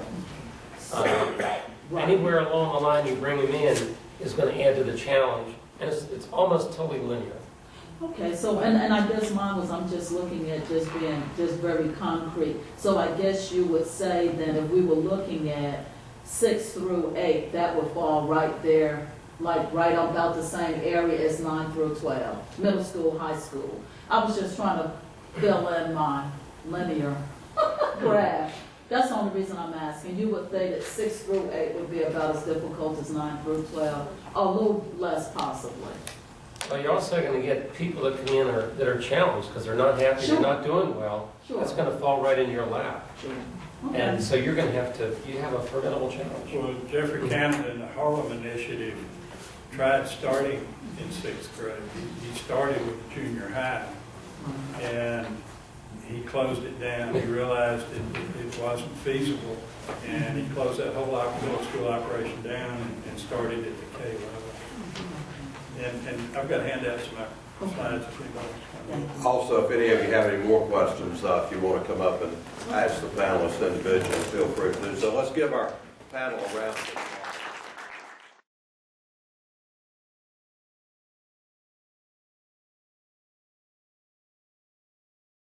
Anywhere along the line you bring them in is going to add to the challenge, and it's almost totally linear. Okay, so, and I guess mine was, I'm just looking at just being just very concrete. So I guess you would say that if we were looking at 6 through 8, that would fall right there, like right about the same area as 9 through 12, middle school, high school. I was just trying to fill in my linear graph. That's the only reason I'm asking. You would think that 6 through 8 would be about as difficult as 9 through 12, a little less possibly. Well, you're also going to get people that come in that are challenged because they're not happy, Sure. they're not doing well. Sure. That's going to fall right in your lap. Sure. Okay. And so you're going to you have a formidable challenge. Well, Jeffrey Canada and the Harlem Initiative tried starting in 6th grade. He started with junior high, and he closed it down. He realized it wasn't feasible, and he closed that whole middle school operation down and started at the K level. And I've got handouts to my slides if anybody wants to. Also, if any of you have any more questions, if you want to come up and ask the panelists individually, feel free to do so. Let's give our panel a round of applause.